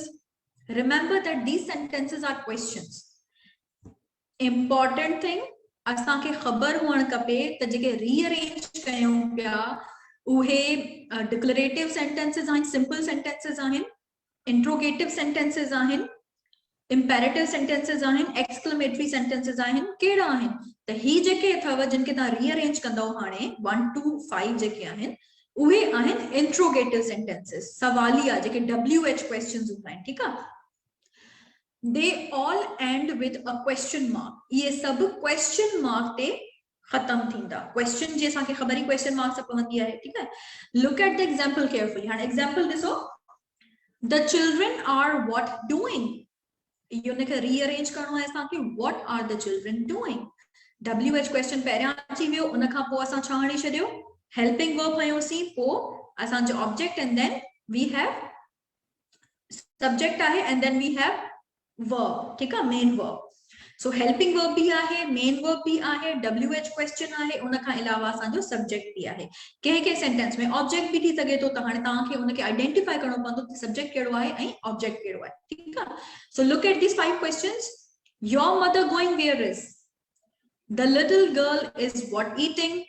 A: remember that these sentences are questions important thing असांखे ख़बर हुअण खपे त जेके rearrange कयूं पिया उहे declarative sentences आहिनि simple sentences आहिनि interrogative sentences आहिनि imperative sentences आहिनि exclamatory sentences आहिनि केड़ा आहिनि त ही जेके अथव जिनके ता rearrange कंदव हाणे 1 to 5 जेके आहिनि उहे आहिनि interrogative sentences सवालिया जेके WH questions हूंदा आहिनि ठीक आहे they all end with a question mark. ये सब question mark ते खत्म थींदा. Question जे असांखे ख़बर ही question mark सां पवंदी आहे, ठीक है? Look at the example carefully. हाणे example ॾिसो. The children are what doing? इहो rearrange करणो आहे असांखे. What are the children doing? WH question पहिरियां अची वियो, उन खां पोइ असां छा हणी छॾियो? Helping verb खयोंसीं, पोइ असांजो object and then we have subject आहे and then we have verb, ठीक है? Main verb. So helping verb भी आहे, main verb भी आहे, WH question आहे, उन खां अलावा असांजो subject भी आहे. के sentence में object भी थी सके तो हाणे तव्हांखे उनखे identify करणो पवंदो त subject कहिड़ो आहे ऐं object कहिड़ो आहे, ठीक आहे? So look at these 5 questions. Your mother going where is? The little girl is what eating?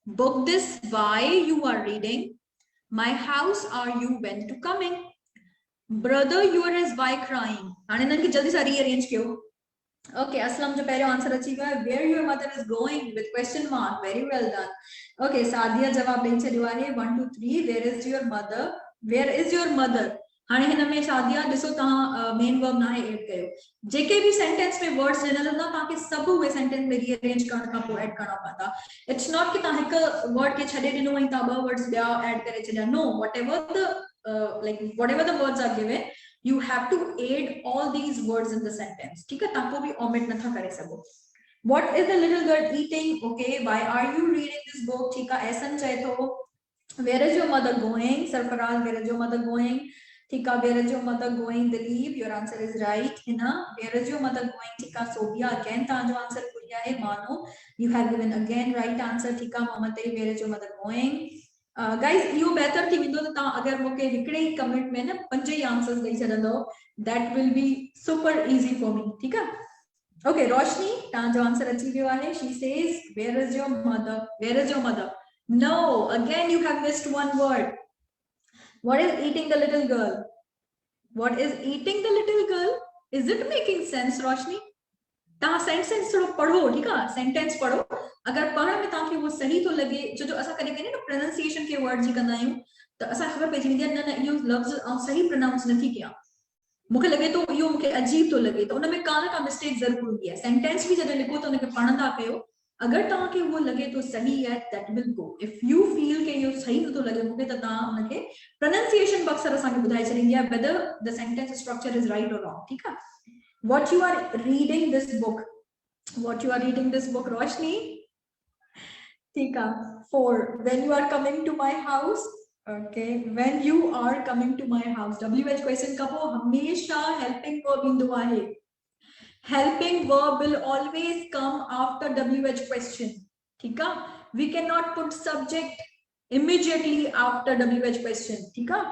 A: Book this why you are reading. My house are you when to coming? Brother your is why crying? हाणे इन्हनि खे जल्दी सां rearrange कयो. Okay, Aslam जो पहले answer अची वियो आहे. Where your mother is going with question mark. Very well done. Okay, Sadia जवाब ॾेई छॾियो आहे. 1 2 3. Where is your mother? Where is your mother? हाणे हिन में सादिया ॾिसो तव्हां मेन वर्ब नाहे ऐड कयो. जेके भी सेंटेंस में वर्ड्स ॾिनल हूंदा तव्हांखे सभु उहे सेंटेंस में रीअरेंज करण खां पोइ ऐड करणा पवंदा. इट्स नॉट कि तव्हां हिकु वर्ड खे छॾे ॾिनो ऐं तव्हां ॿ वर्ड्स ॿिया ऐड करे छॾिया. No, whatever the words are given, you have to add all these words in the sentence. ठीक है? तव्हां को भी omit नथा करे सघो. What is the little girl eating? Okay, why are you reading this book? ठीक है? ऐसन चए थो. Where is your mother going? Sarfaraz, where is your mother going? Tika, where is your mother going? Dilip, your answer is right. Hina, where is your mother going? Tika, Sobia, again, your answer hai. Mano, you have given again right answer. Tika, Mamate, where is your mother going? Guys, you better थी विंदो त तव्हां अगर मूंखे हिकिड़े ई comment में न 5 ही answers ॾेई छॾंदो, that will be super easy for me. ठीक है? Okay, रोशनी, तव्हांजो आंसर अची वियो आहे. She says, where is your mother? Where is your mother? No, again you have missed one word. What is eating the little girl? What is eating the little girl? Is it making sense, Roshni? तव्हां sentence थोड़ो पढ़ो, ठीक है? Sentence पढ़ो. अगर पढ़ण में तव्हांखे वो सही तो लगे, जो असां कॾहिं कॾहिं न प्रोनाउंसिएशन के वर्ड जी कंदा आहियूं त असां ख़बर पइजी वेंदी आहे न न इहो लफ़्ज़ ऐं सही प्रोनाउंस नथी कयां. मूंखे लगे तो इहो मूंखे अजीब तो लगे, तो उन में का न का मिस्टेक ज़रूर हूंदी आहे. सेंटेंस भी जॾहिं लिखो त उनखे पढ़ंदा कयो. अगर तव्हांखे वो लगे तो सही है, that will go. If you feel कि इहो सही नथो लगे मूंखे त तव्हां उनखे प्रोनाउंसिएशन बॉक्स अक्सर असांखे ॿुधाए छॾींदी आहे whether the sentence structure is right or wrong. ठीक है? What you are reading this book? What you are reading this book, Roshni? Tika, 4. When you are coming to my house. Okay, when you are coming to my house. WH question का वो हमेशा helping verb Indu आहे. Helping verb will always come after WH question. ठीक है? We cannot put subject immediately after WH question. ठीक है?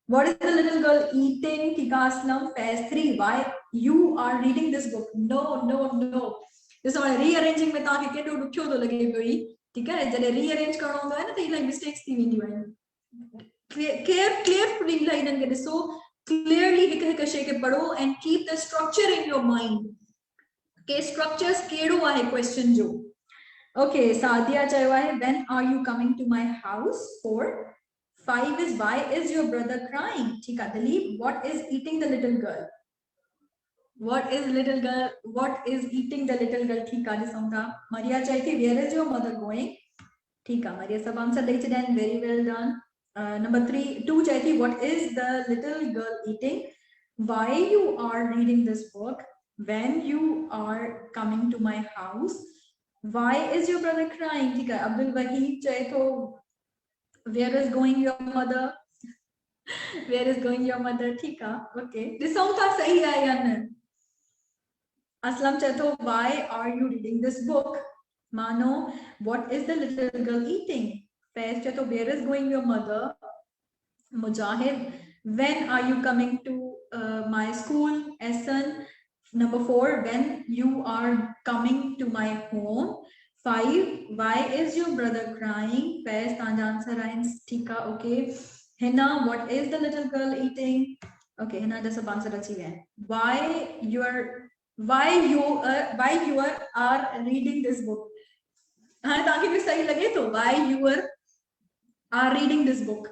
A: What is the little girl eating? Tika Aslam, phase 3. Why you are reading this book? No. This is rearranging में ताकि केॾो ॾुखियो थो लॻे पियो ही. ठीक है? जॾहिं rearrange करणो हूंदो आहे न त इलाही मिस्टेक्स थी वेंदियूं आहिनि. Carefully इलाही इन्हनि खे ॾिसो. Clearly हिक हिक शइ खे पढ़ो and keep the structure in your mind. के structures केड़ो आहे question जो. Okay, Sadia चयो आहे when are you coming to my house? 4. 5 is why is your brother crying? ठीक है. Dilip, what is eating the little girl? What is little girl? What is eating the little girl? ठीक है. ॾिसूं था. Maria चई थी where is your mother going? ठीक है. Maria सब आंसर ॾेई छॾिया. Very well done. Number 2 चई थी what is the little girl eating? Why you are reading this book? When you are coming to my house? Why is your brother crying? ठीक है. Abdul Wahid चए थो where is going your mother? Where is going your mother? ठीक है. Okay. ॾिसूं था सही आहे या न. Aslam चए थो why are you reading this book? Mano, what is the little girl eating? Faiz चए थो where is going your mother? Mujahid, when are you coming to my school? Ehsan, number 4, when you are coming to my home. 5, why is your brother crying? Faiz, tanja answer is Tika. Okay. Hina, what is the little girl eating? Okay, Hina does a answer achieve. Why you are reading this book? हाँ ताकि भी सही लगे तो why you are reading this book?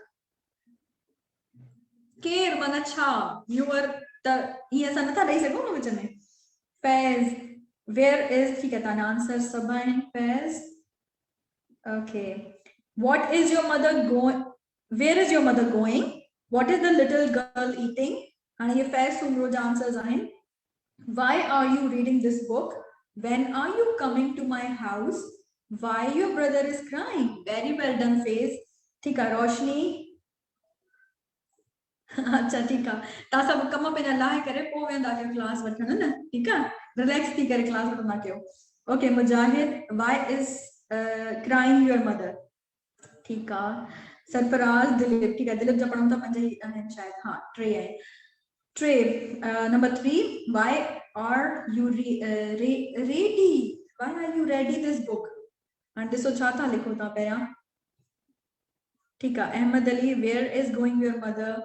A: Care mana cha, you are त ये असां नथा ॾेई सघूं न विच में Faiz where is ठीक है ताना आंसर सब आहिनि Faiz okay what is your mother going where is your mother going what is the little girl eating हाणे ये Faiz सुमरो जा आंसर्स आहिनि why are you reading this book when are you coming to my house why your brother is crying very well done Faiz ठीक है रोशनी अच्छा ठीक है ता सब कम पे लाहे करे पो वेंदा के क्लास वठण न ठीक है रिलैक्स थी करे क्लास वठंदा कयो okay Mujahid why is crying your mother ठीक है सरफराज दिलीप ठीक है दिलीप जा पढ़ूं था पंज ही आहिनि शायद हां टे है टे number 3 why are you ready why are you ready this book हां ॾिसो छा था लिखो था पहिरियां ठीक है Ahmed Ali where is going your mother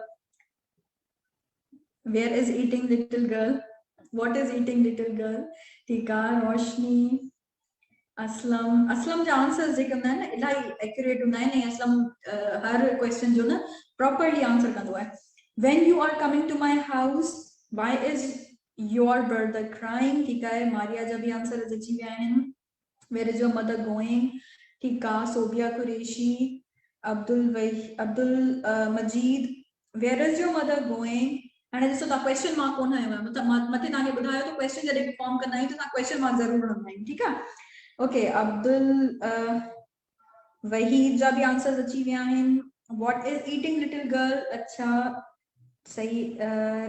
A: where is eating little girl what is eating little girl ठीक है रोशनी असलम जा आंसर्स जेके हूंदा आहिनि न इलाही एक्यूरेट हूंदा आहिनि ऐं असलम हर क्वेश्चन जो न प्रॉपर्ली आंसर कंदो आहे when you are coming to my house why is your brother crying ठीक है मारिया जा भी आंसर अची विया आहिनि where is your mother going ठीक है सोबिया कुरैशी अब्दुल मजीद where is your mother going हाणे ॾिसो तव्हां क्वेश्चन मार्क कोन आयो आहे मतिलबु मथे तव्हांखे ॿुधायो त क्वेश्चन जॾहिं फॉर्म कंदा आहियूं त तव्हां क्वेश्चन मार्क ज़रूरु हणंदा आहियूं ठीकु आहे ओके अब्दुल वहीद जा बि आंसर्स अची विया आहिनि what is eating little girl अच्छा सही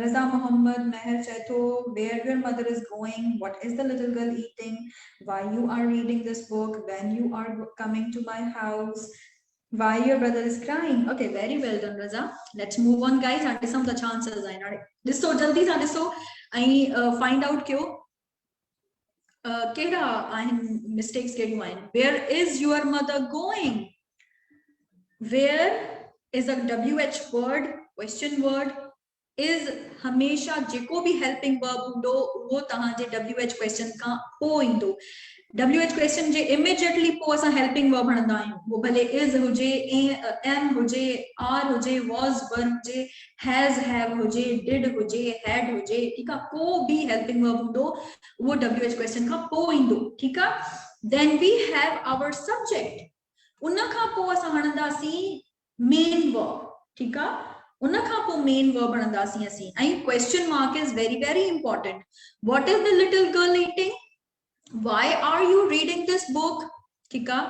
A: रज़ा मोहम्मद महर चए थो where your mother is going what is the little girl eating why you are reading this book when you are coming to my house why your brother is crying okay very well done Raza let's move on guys and some the chances are right this so jaldi sa diso I find out kyo keda mistakes kedu ain where is your mother going where is a wh word question word is hamesha jeko bhi helping verb hundo wo tahan je wh question ka po indo WH question J immediately po asa helping verb हणंदा आहियूं वो भले is हुजे am हुजे are हुजे was were हुजे has have हुजे did हुजे had हुजे ठीक आहे को भी helping verb हूंदो वो WH question खां पो ईंदो ठीक आहे then we have our subject उन खां पो असां हणंदासीं main verb ठीक आहे उन खां पो main verb हणंदासीं असीं ऐं question mark is very important what is the little girl eating why are you reading this book ठीक आहे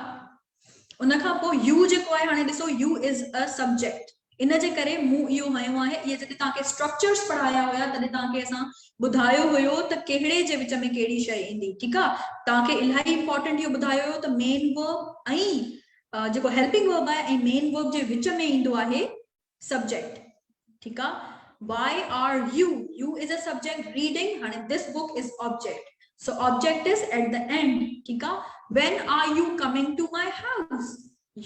A: उन खां पोइ you जेको आहे हाणे ॾिसो you is a subject इन जे करे मूं इहो हयो आहे इहे जॾहिं तव्हांखे स्ट्रक्चर्स पढ़ाया हुया तॾहिं तव्हांखे असां ॿुधायो हुयो त कहिड़े जे विच में कहिड़ी शइ ईंदी ठीकु आहे तव्हांखे इलाही इंपॉर्टेंट इहो ॿुधायो हुयो त मेन वर्ब ऐं जेको हेल्पिंग वर्ब आहे ऐं मेन वर्ब जे विच में ईंदो आहे सब्जेक्ट ठीकु आहे why are you is a subject reading हाणे this book is object so object is at the end ठीक है when are you coming to my house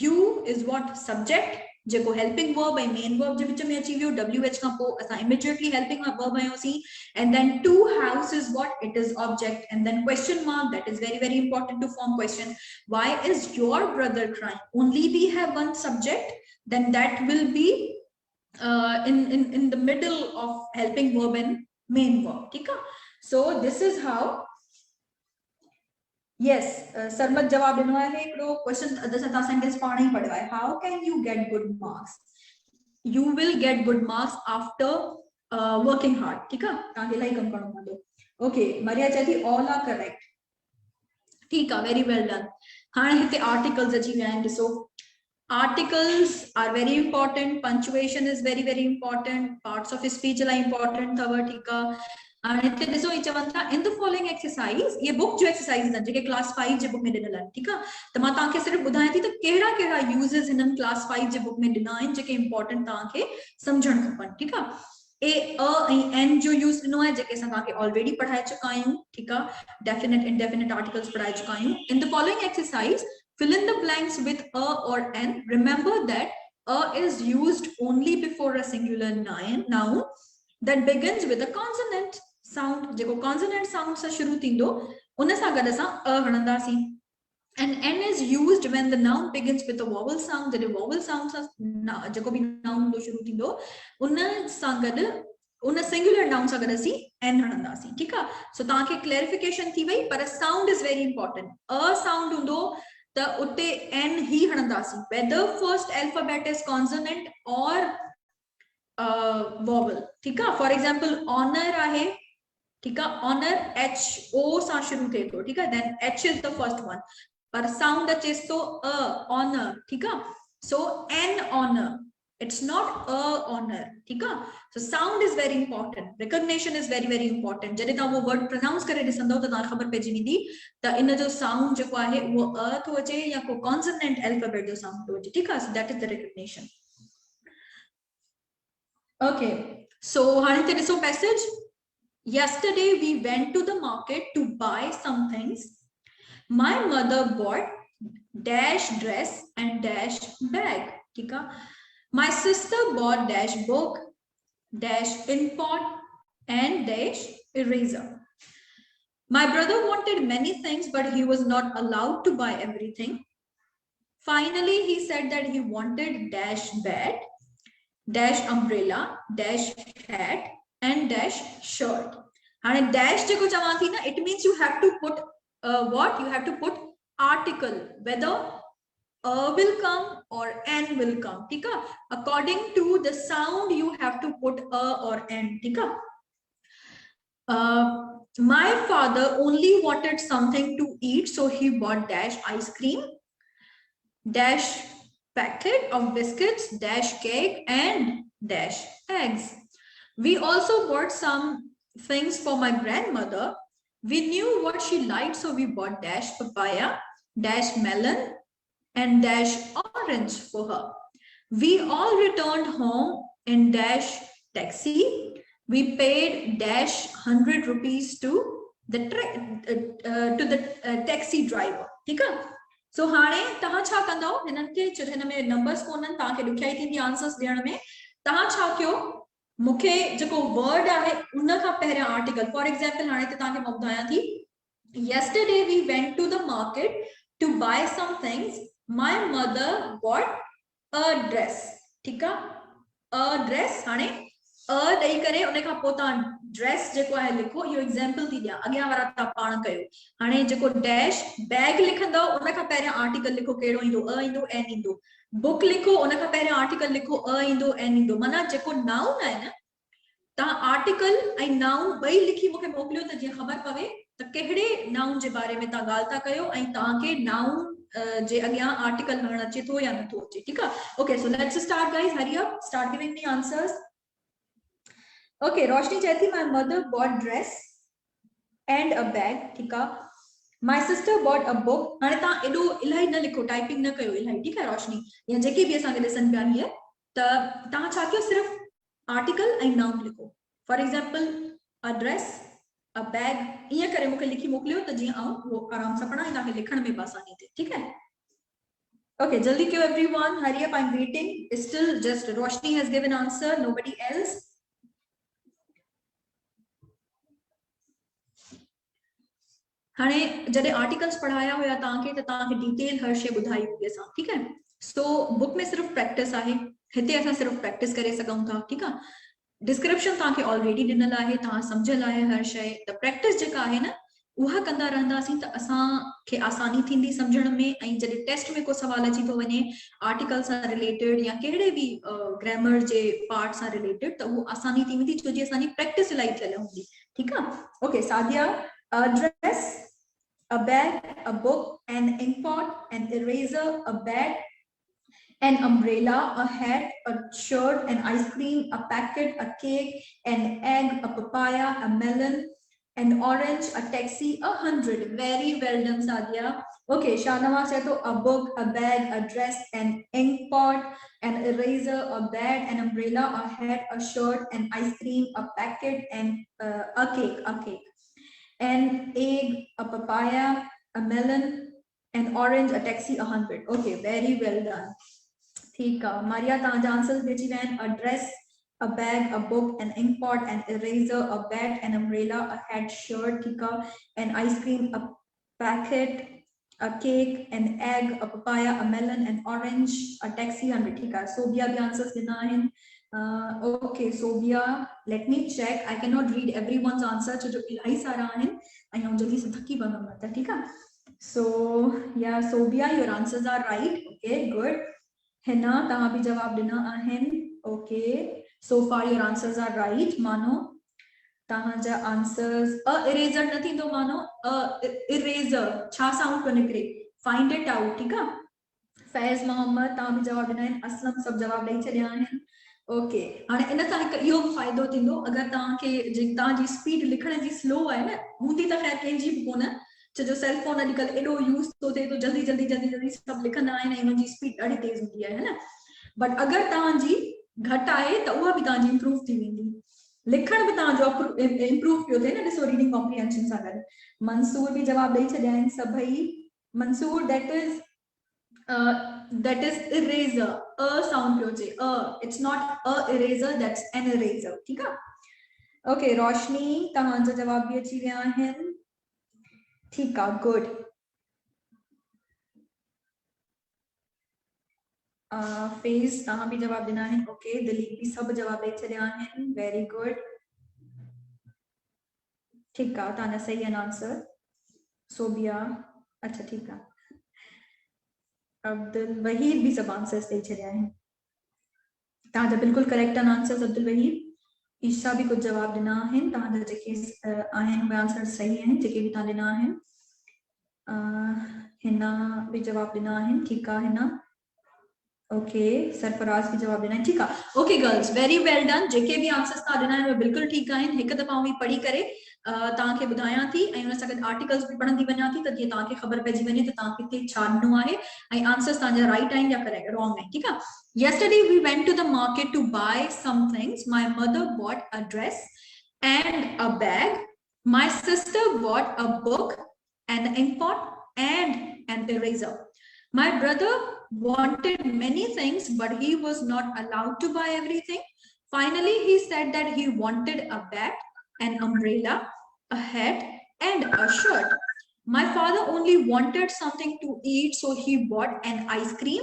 A: you is what subject जेको helping verb and main verb जे विच में अची वियो wh खां पोइ असां immediately helping verb आयोसीं and then to house is what it is object and then question mark that is very important to form question why is your brother crying only we have one subject then that will be in the middle of helping verb and main verb ठीक है so this is how yes सरमत जवाब ॾिनो आहे हिकिड़ो question असां तव्हां sentence पाण ई पढ़ियो आहे how can you get good marks you will get good marks after working hard ठीकु आहे तव्हांखे इलाही कमु करणो पवंदो ओके मरिया चए थी all are correct ठीकु आहे very well done हाणे हिते आर्टिकल्स अची विया आहिनि ॾिसो articles are very important punctuation is very important parts of speech Ilahi important अथव ठीकु आहे हाणे हिते ॾिसो ही चवनि था इन द फॉलोइंग एक्सरसाइज ये बुक जो एक्सरसाइज आहिनि जेके क्लास 5 जे बुक में ॾिनल आहिनि ठीकु आहे त मां तव्हांखे सिर्फ़ु ॿुधायां थी त कहिड़ा यूज़ेस हिननि क्लास 5 जे बुक में ॾिना आहिनि जेके इंपॉर्टेंट तव्हांखे सम्झणु खपनि ठीकु आहे ए ऐं एन जो यूज़ ॾिनो आहे जेके असां तव्हांखे ऑलरेडी पढ़ाए चुका आहियूं ठीकु आहे डेफिनेट इंडेफिनेट आर्टिकल्स पढ़ाए चुका आहियूं in the following exercise fill in the blanks with a or n remember that a is used only before a singular noun that begins with a consonant sound जेको consonant sound सां शुरू थींदो उन सां गॾु असां अ हणंदासीं and n is used when the noun begins with a vowel sound जॾहिं vowel sound सां जेको बि noun हूंदो शुरू थींदो उन सां गॾु उन सिंगुलर नाउन सां गॾु असीं एन हणंदासीं ठीकु आहे सो तव्हांखे क्लैरिफिकेशन थी वई पर sound is very important a sound हूंदो त उते एन ही हणंदासीं whether first alphabet is consonant और वॉवल ठीकु आहे फॉर एग्जांपल ऑनर आहे ठीकु आहे ऑनर एच ओ सां शुरू थिए थो ठीकु आहे then H is the first one पर साउंड अचेस थो अ ऑनर ठीकु आहे so an honour it's not a honor ठीक है so sound is very important recognition is very important जॾहिं तव्हां वो word pronounce करे ॾिसंदव त तव्हांखे ख़बर पइजी वेंदी त इन जो साउंड जेको आहे उहो अ थो अचे या को कॉन्सोनेंट अल्फाबेट जो साउंड थो अचे ठीकु आहे so that is the recognition okay so हाणे ते ॾिसो passage yesterday we went to the market to buy some things my mother bought dash dress and dash bag ठीक है my sister bought dash book, dash import, and dash eraser. My brother wanted many things, but he was not allowed to buy everything. Finally, he said that he wanted dash bed, dash umbrella, dash hat, and dash shirt. And dash jeko chawan thi na, it means you have to put what? You have to put article, whether will come or n will come ठीक है according to the sound you have to put a or n ठीक है my father only wanted something to eat so he bought dash ice cream dash packet of biscuits dash cake and dash eggs we also bought some things for my grandmother we knew what she liked so we bought dash papaya dash melon and dash orange for her. We all returned home in dash taxi. We paid dash 100 rupees to the taxi driver. ठीक है? So हाणे तव्हां छा कंदव हिननि खे हिन में नंबर्स कोन्हनि तव्हांखे ॾुखियाई थींदी आंसर्स ॾियण में तव्हां छा कयो मूंखे जेको वर्ड आहे उन खां पहिरियां आर्टिकल फॉर एग्जांपल हाणे त तव्हांखे मां ॿुधायां थी yesterday we went to the market to buy some things my mother bought a dress ठीक आहे a dress हाणे a ॾेई करे उन खां पोइ तव्हां ड्रेस जेको आहे लिखो इहो एग्जांपल थी ॾियां अॻियां वारा तव्हां पाण कयो हाणे जेको डैश बैग लिखंदव उन खां पहिरियां आर्टिकल लिखो कहिड़ो ईंदो अ ईंदो एन ईंदो बुक लिखो उन खां पहिरियां आर्टिकल लिखो अ ईंदो एन ईंदो माना जेको नाउन आहे न तव्हां आर्टिकल ऐं नाउन ॿई लिखी मूंखे मोकिलियो त जीअं ख़बर पवे त कहिड़े नाउन जे बारे में तव्हां ॻाल्हि था कयो ऐं तव्हांखे नाउन जे अॻियां आर्टिकल हणणु अचे थो या नथो अचे ठीकु आहे okay so let's start guys hurry up start giving me answers okay Roshni चए थी my mother bought dress and a bag ठीकु आहे my sister bought a book हाणे तव्हां एॾो इलाही न लिखो टाइपिंग न कयो इलाही ठीकु आहे रोशनी या जेके बि असांखे ॾिसनि पिया हीअं त तव्हां छा कयो सिर्फ़ु आर्टिकल ऐं नाउन लिखो for example a dress a bag इएं करे मूंखे लिखी मोकिलियो त जीअं आउं उहो आराम सां पढ़ां ऐं तव्हांखे लिखण में बि आसानी थिए ठीकु आहे Okay, jaldi kyo everyone, hurry up, I'm waiting. Still just Roshni has given answer, nobody else. हाणे जॾहिं आर्टिकल्स पढ़ाया हुया तव्हांखे त तव्हांखे डिटेल हर शइ ॿुधाई हुई असां ठीकु आहे सो बुक में सिर्फ़ु प्रैक्टिस आहे हिते असां सिर्फ़ु प्रैक्टिस करे सघूं था ठीकु आहे डिस्क्रिप्शन तव्हांखे ऑलरेडी ॾिनल आहे तव्हां सम्झियल आहे हर शइ त प्रैक्टिस जेका आहे न उहा कंदा रहंदासीं त असांखे आसानी थींदी सम्झण में ऐं जॾहिं टेस्ट में को सवाल अची थो वञे आर्टिकल सां रिलेटेड या कहिड़े बि ग्रामर जे पार्ट सां रिलेटेड त उहो आसानी थी वेंदी छो जी असांजी प्रैक्टिस इलाही थियल हूंदी ठीकु आहे okay Sadia dress a bag, a book, an inkpot, an eraser, a bat, an umbrella, a hat, a shirt, an ice cream, a packet, a cake, an egg, a papaya, a melon, an orange, a taxi, 100. Very well done, Sadia. Okay, Shahnawaz said a book, a bag, a dress, an inkpot, an eraser, a bat, an umbrella, a hat, a shirt, an ice cream, a packet, and a cake. An egg, a papaya, a melon, an orange, a taxi, 100. Okay, very well done. Thika, Maria tanja answers bechi wen a dress, a bag, a book, an inkpot, an eraser, a bat, an umbrella, a hat, shirt, thika, an ice cream, a packet, a cake, an egg, a papaya, a melon, an orange, a taxi, 100. Thika, so bhi answers dina hain. Okay, Sobia, let me check. I cannot read everyone's answer. So, इलाही सारा आहिनि ऐं जल्दी से थकी पवंदमि न त ठीक आहे. So yeah, Sobia, your answers are right. Okay, good. Hina, तव्हां भी जवाब ॾिना आहिनि. Okay, so far your answers are right. मानो तव्हां जा answers eraser न थींदो मानो eraser छा sound पियो निकिरे. Find it out. ठीक आहे. फैज़ मोहम्मद तव्हां भी जवाब ॾिना आहिनि. असलम सभु जवाब ॾेई छॾिया आहिनि. ओके, हाणे इन सां हिकु इहो फ़ाइदो थींदो अगरि तव्हांखे तव्हांजी स्पीड लिखण जी स्लो आहे न, हूंदी त ख़ैर कंहिंजी बि कोन, छो जो सेल फोन अॼुकल्ह एॾो यूज़ थो थिए तो जल्दी जल्दी जल्दी जल्दी सभु लिखंदा आहिनि ऐं हुनजी स्पीड ॾाढी तेज़ हूंदी आहे न. बट अगरि तव्हांजी घटि आहे त उहा बि तव्हांजी इम्प्रूव थी वेंदी. लिखण बि तव्हांजो इम्प्रूव पियो थिए न, ॾिसो रीडिंग कॉम्प्रिहेंशन सां गॾु. मंसूर बि जवाब ॾेई छॾिया आहिनि सभई. Mansoor that is eraser, a sound pyo che, it's not a eraser, that's an eraser. ठीक है. Okay, रोशनी तव्हांजा जवाब भी अची विया आहिनि. ठीक है, good. फेज़ तव्हां भी जवाब ॾिना आहिनि. ओके, दिलीप भी सब जवाब ॾेई छॾिया आहिनि. Very good. ठीक है, तव्हांजा सही आहिनि आंसर. सोबिया, अच्छा ठीक है. अब्दुल वहीद भी सब आंसर्स ॾेई छॾिया आहिनि. तव्हांजा बिल्कुलु करेक्ट आहिनि आंसर्स अब्दुल वहीद. ईशा भी कुछ जवाब ॾिना आहिनि. तव्हांजा जेके आहिनि उहे आंसर सही आहिनि जेके भी तव्हां ॾिना आहिनि. हिना भी जवाब ॾिना आहिनि. ठीक आहे हिना. ओके, सरफराज भी जवाब ॾिना आहिनि. ठीक आहे. Okay girls, very well done. जेके भी आंसर्स तव्हां ॾिना आहिनि उहे बिल्कुलु ठीकु आहिनि. हिकु दफ़ा उहे पढ़ी करे तव्हांखे ॿुधायां थी ऐं हुन सां गॾु आर्टिकल्स भी पढ़ंदी वञां थी त जीअं तव्हांखे ख़बर पइजी वञे त तव्हां किथे छा ॾिनो आहे ऐं आंसर्स तव्हांजा राइट आहिनि या करेक्ट रॉन्ग आहिनि. ठीक आहे. Yesterday we went to the market to buy some things. My mother bought a dress and a bag. My sister bought a book, an ink pot, and an eraser. My brother wanted many things, but he was not allowed to buy everything. Finally, he said that he wanted a bat, an umbrella, a hat, and a shirt. My father only wanted something to eat, so he bought an ice cream,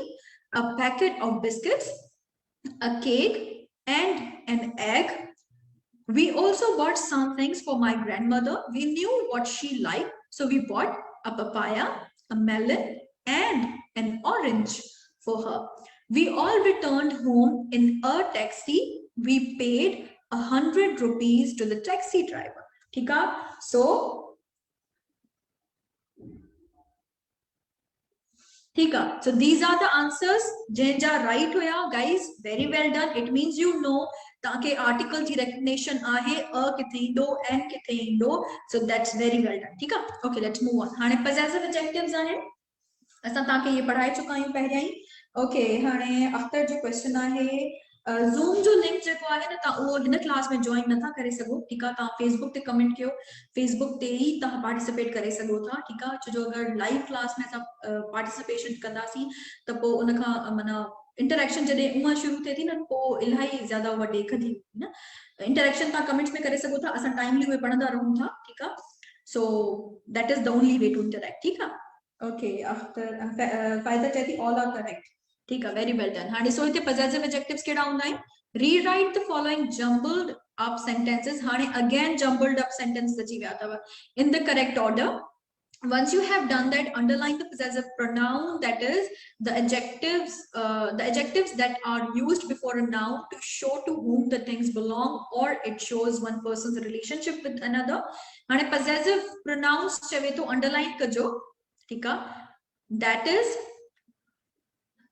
A: a packet of biscuits, a cake, and an egg. We also bought some things for my grandmother. We knew what she liked, so we bought a papaya, a melon, and an orange for her. We all returned home in a taxi. We paid 100 rupees to the taxi driver. ठीक है. So ठीक है. So these are the answers. जंहिंजा right हुया guys, very well done. It means you know ताके article जी recognition आहे a किथे ईंदो n किथे ईंदो. So that's very well done. ठीक है. Okay, let's move on. हाणे possessive adjectives आहिनि. असां ताके ये पढ़ाए चुका आहियूं पहिरियां ई. Okay, हाणे after जो question आहे ज़ूम जो लिंक जेको आहे न तव्हां उहो हिन क्लास में जॉइन नथा करे सघो. ठीक आहे. तव्हां फेसबुक ते कमेंट कयो. फेसबुक ते ई तव्हां पार्टिसिपेट करे सघो था. ठीक आहे. छो जो अगरि लाइव क्लास में असां पार्टिसिपेशन कंदासीं त पोइ उन खां माना इंटरेक्शन जॾहिं उहा शुरू थिए थी न पोइ इलाही ज़्यादा उहा ॾेख थी न. इंटरेक्शन तव्हां कमेंट्स में करे सघो था. असां टाइमली उहे पढ़ंदा रहूं था. ठीक आहे. So that is the only way to interact. ठीक आहे. ओके, आफ्टर फाइदा चए थी ऑल आर करेक्ट. ठीक है. Very well done. हाँ, ॾिसो हिते possessive adjectives केड़ा हूंदा आहिनि. Rewrite the following jumbled up sentences. हाणे again jumbled up sentences अची विया अथव in the correct order. Once you have done that, underline the possessive pronoun, that is the adjectives that are used before a noun to show to whom the things belong or it shows one person's relationship with another. हाणे possessive pronouns चवे तो underline कजो. ठीक है. That is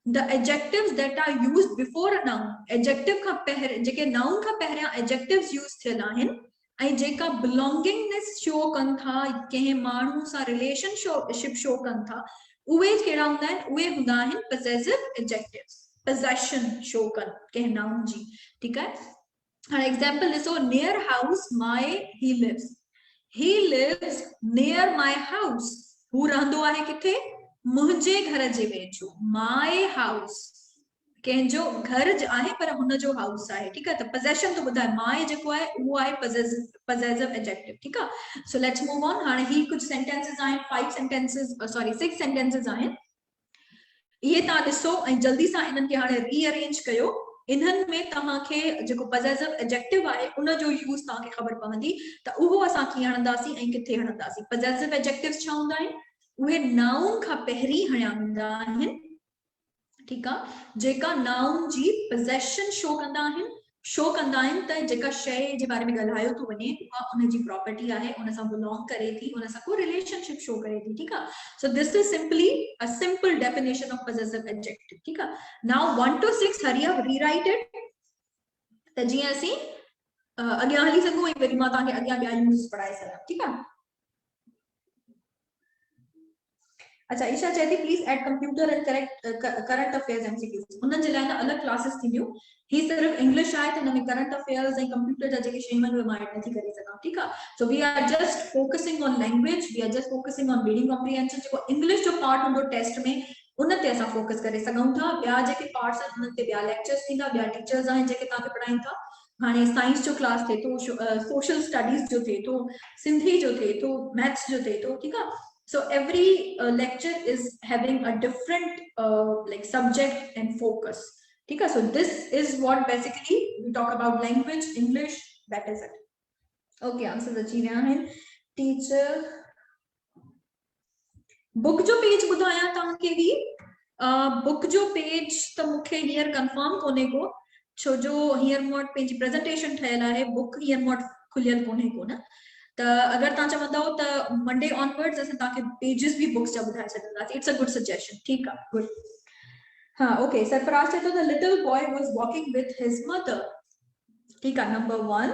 A: the adjectives that are used before a noun. Adjective का पहरे जेके noun का पहरियां adjectives use थियल आहिनि ऐं जेका belongingness show कनि था कंहिं माण्हू सां relationship show कनि था उहे कहिड़ा हूंदा आहिनि. उहे हूंदा आहिनि possessive adjectives. possession show कनि कंहिं noun जी. ठीक है. हाणे example ॾिसो. near house my he lives. He lives near my house. हू रहंदो आहे किथे? मुझे घर जे वेझो. my house कंहिंजो घर आहे पर हुन जो हाउस आहे. ठीक है. त possession तो ॿुधाए my जेको आहे उहो आहे possessive adjective. ठीक आहे. so let's move on. हाणे ही कुछ sentences आहिनि. 6 sentences आहिनि. इहे तव्हां ॾिसो ऐं जल्दी सां इन्हनि खे हाणे रीअरेंज कयो इन्हनि में तव्हांखे जेको possessive adjective आहे उन जो यूज़ तव्हांखे ख़बर पवंदी त उहो असां कीअं हणंदासीं ऐं किथे हणंदासीं। possessive adjectives छा हूंदा आहिनि? उहे नाउन खां पहिरीं हणिया वेंदा आहिनि, ठीक आहे, जेका नाउन जी possession शो कंदा आहिनि, शो कंदा आहिनि त जेका शइ जे बारे में ॻाल्हायो थो वञे उहा उन जी प्रॉपर्टी आहे, उन सां बिलोंग करे थी, उन सां को रिलेशनशिप शो करे थी, ठीक आहे। So this is simply a simple definition of possessive adjective, ठीक आहे। Now 1 to 6 hurry up rewrite it त जीअं असीं अॻियां हली सघूं ऐं वरी मां तव्हांखे अॻियां ॿिया यूज़ पढ़ाए सघां, ठीक आहे। अच्छा, ईशा चए थी please add computer and current affairs MCQs. उन जे लाइ न अलग क्लासेस थींदियूं, ही सिर्फ इंग्लिश आहे त हिन में करंट अफेयर्स ऐं कंप्यूटर जा जेके शयूं आहिनि उहे मां एड नथी करे सघां, ठीक आहे। So we are just focusing on language, we are just focusing on reading comprehension. जेको इंग्लिश जो पार्ट हूंदो टेस्ट में उन ते असां फोकस करे सघूं था, ॿिया जेके पार्ट्स आहिनि उन ते ॿिया लेक्चर्स थींदा, ॿिया टीचर्स आहिनि जेके तव्हांखे पढ़ाइनि था। हाणे साइंस जो क्लास थिए थो, सोशल स्टडीज जो थिए थो, सिंधी जो थिए थो, मैथ्स जो थिए थो, ठीक आहे। So every lecture is having a different like subject and focus. Okay, so this is what basically we talk about language, English, that is it. Okay, answers achieve hain. Teacher book जो page बुधाया तव्हांखे भी book जो page त मूंखे हींअर confirm कोन्हे को, छो जो हींअर मूं वटि पंहिंजी प्रेज़ेंटेशन ठहियल आहे, बुक हींअर मूं वटि खुलियल कोन्हे को न। त अगर तव्हां चवंदव त मंडे ऑनवर्ड्स असां तव्हांखे पेजेस भी बुक्स जा ॿुधाए सघंदासीं। इट्स अ गुड सजेशन, ठीक आहे, गुड। हाँ, ओके, सरफराज चए थो the little boy was walking with his mother, ठीक आहे, नंबर 1।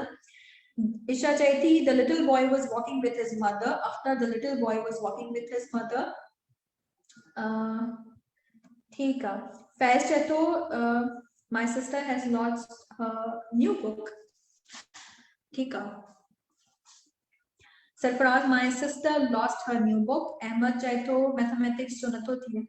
A: Isha चए थी the little boy was walking with his mother, after the little boy was walking with his mother, ठीक है। फैज चए थो my sister has lost her new book, ठीक है। Sarfaraz my sister lost her new book। Ahmad चए थो मैथमेटिक्स जो नथो थिए।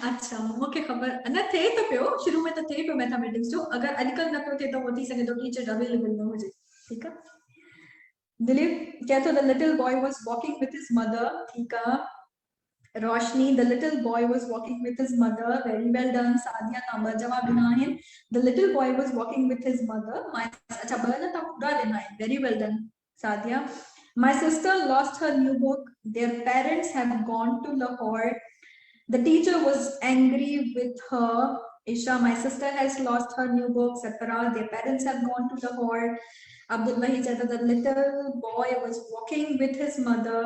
A: अच्छा, मूंखे ख़बर न थिए तो पियो, शुरू में तो थिए पियो मैथमेटिक्स जो, अगर अॼुकल्ह नथो थिए त उहो थी सघे थो टीचर अवेलेबल न हुजे, ठीक आहे। दिलीप चए थो the little boy was walking with his mother, ठीक आहे। रोशनी the little boy was walking with his mother, very well done। Sadia तव्हां ॿ जवाब ॾिना आहिनि, the little boy was walking with his mother। अच्छा, ॿ न तव्हां पूरा ॾिना आहिनि, very well done Sadia. My sister lost her new book, their parents have gone to Lahore, the teacher was angry with her। Isha, my sister has lost her new book। Sarfaraz, their parents have gone to Lahore। Abdul Wahid said the little boy was walking with his mother।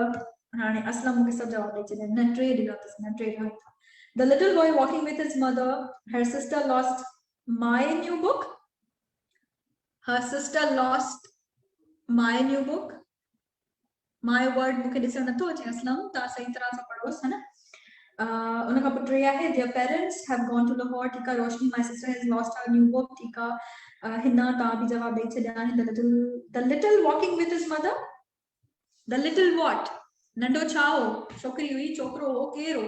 A: हाणे असलम मूंखे सब जवाब ॾेई छॾिया, न टे ॾिना अथसि, न टे ॾिना। The little boy walking with his mother, her sister lost my new book, her sister lost my new book। my word मूंखे ॾिसण नथो अचे असलम, तव्हां सही तरह सां पढ़ोसि, है न। उन खां पोइ टे आहे their parents have gone to Lahore, ठीक आहे। रोशनी my sister has lost her new book, ठीक आहे। हिना तव्हां भी जवाब ॾेई छॾिया आहिनि। the little walking with his mother, the little what, नंढो छा हो, छोकिरी हुई, छोकिरो हो, केर हो,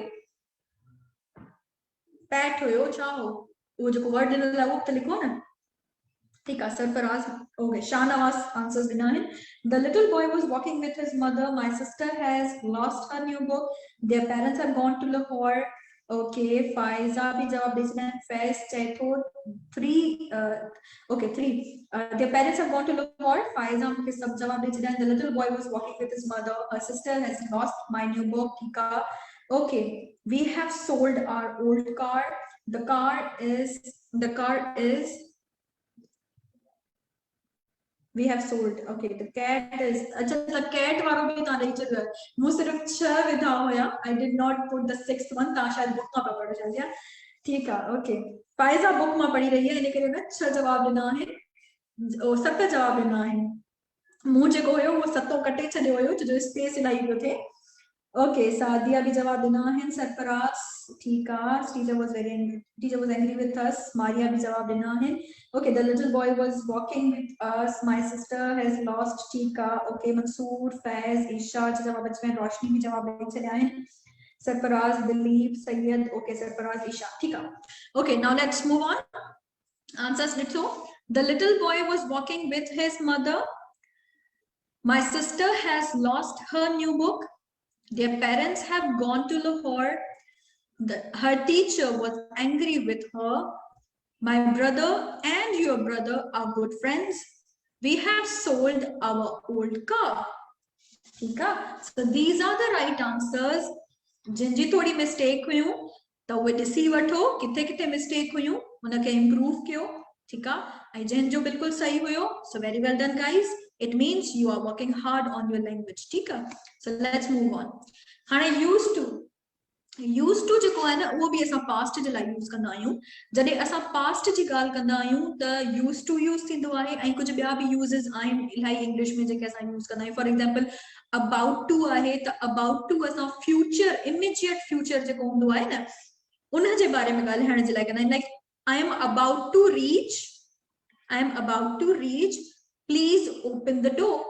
A: पैट हुयो, छा हो, वो जेको वर्ड ॾिनल आहे उहो त लिखो न, ठीक आहे। सरफराज, ओके, शाहनवाज आंसर्स ॾिना आहिनि। the little boy was walking with his mother, my sister has lost her new book, their parents have gone to Lahore। Okay, Pfizer भी जवाब ॾेई छॾिया आहिनि। फैज चए थो 3, okay 3, their parents have gone to Lahore। Pfizer मूंखे सब जवाब ॾेई छॾिया आहिनि। the little boy was walking with his mother, her sister has lost my new book, ठीक आहे। okay, we have sold our old car, the car is we have sold, okay, the cat is, अच्छा the cat वारो भी तव्हां ॾेई छॾियो आहे, मूं सिर्फ़ 6 विधा हुया, I did not put the 6th one, तव्हां शायद बुक मां पढ़ो शायद, ठीक आहे। ओके, फाइज़ा बुक मां पढ़ी रही है, इन करे न 6 जवाब ॾिना आहिनि, 7 जवाब ॾिना आहिनि। मूं जेको हुयो उहो 7 कटे छॾियो हुयो छो जो स्पेस इलाही पियो थिए। ओके, सादिया भी जवाब ॾिना आहिनि। सरफराज, ठीक आहे। teacher was angry with us। Maria भी जवाब ॾिना आहिनि। okay, the little boy was walking with us, my sister has lost, ठीक आहे। okay, मंसूर, फैज, ईशा जो जवाब अच में, रोशनी भी जवाब ॾेई छॾिया आहिनि। सरफराज, दिलीप, सैयद, ओके, सरफराज, ईशा, ठीक आहे। okay, now let's move on। Answers ॾिठो। the little boy was walking with his mother, my sister has lost her new book, their parents have gone to Lahore, her teacher was angry with her, My brother and your brother are good friends. We have sold our old car. ठीक है, so these are the right answers. जिन जी थोड़ी mistake हुयूं त उहे ॾिसी वठो किथे किथे मिस्टेक हुयूं उनखे इम्प्रूव कयो, ठीक है। ऐं जिन जो बिल्कुल सही हुयो, so very well done guys, it means you are working hard on your language, ठीक है। so let's move on। हाणे used to जेको आहे न उहो बि असां पास्ट जे लाइ यूज़ कंदा आहियूं। जॾहिं असां पास्ट जी ॻाल्हि कंदा आहियूं त used to यूज़ थींदो आहे ऐं कुझु ॿिया बि यूज़ेस आहिनि इलाही इंग्लिश में जेके असां यूज़ कंदा आहियूं। फॉर एग्जांपल about to आहे त about to असां फ्यूचर इमीडिएट फ्यूचर जेको हूंदो आहे न उन जे बारे में ॻाल्हाइण जे लाइ कंदा आहियूं। Like I am about to reach, I am about to reach, please open the door।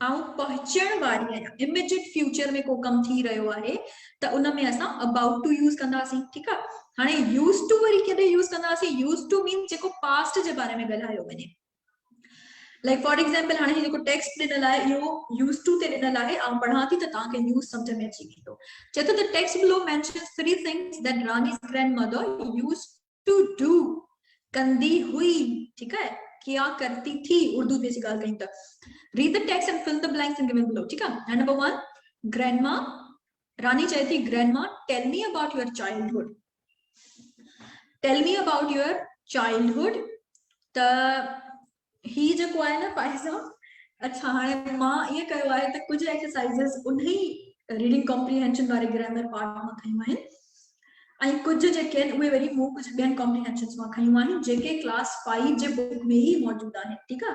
A: आऊं पहुचण वारी आहियां, इमीडिएट फ्यूचर में को कम थी रहियो आहे त उन में असां about to यूज़ कंदासीं, ठीक आहे। हाणे used to वरी कॾहिं यूज़ कंदासीं? used to मीन जेको पास्ट जे बारे में ॻाल्हायो वञे। लाइक फॉर एग्जांपल हाणे ही जेको टेक्स्ट ॾिनल आहे इहो used to ते ॾिनल आहे, आऊं पढ़ां थी त तव्हांखे यूज़ सम्झ में अची वेंदो। चए थो the text below mentions 3 things that Rani's grandmother used to do। कंदी हुई, ठीक है, किया करती थी उर्दू में ॻाल्हि कयूं त। Read the text and fill the blanks and given below, ठीक है। And number 1, grandma, Rani चाहे थी grandma, tell me about your childhood। Tell me about your childhood। त ही जेको आहे न पाइसा, अच्छा हाणे मां ये कयो आहे त कुछ एक्सरसाइजेस उन्हीं रीडिंग कॉम्प्रिहेंशन वारे ग्रामर पार्ट में खयूं आहिनि ऐं कुछ जेके आहिनि उहे वरी मूं कुछ ॿियनि कॉम्प्रिहेंशन्स मां खयूं आहिनि जेके क्लास 5 जे बुक में ही मौजूद आहिनि, ठीक है।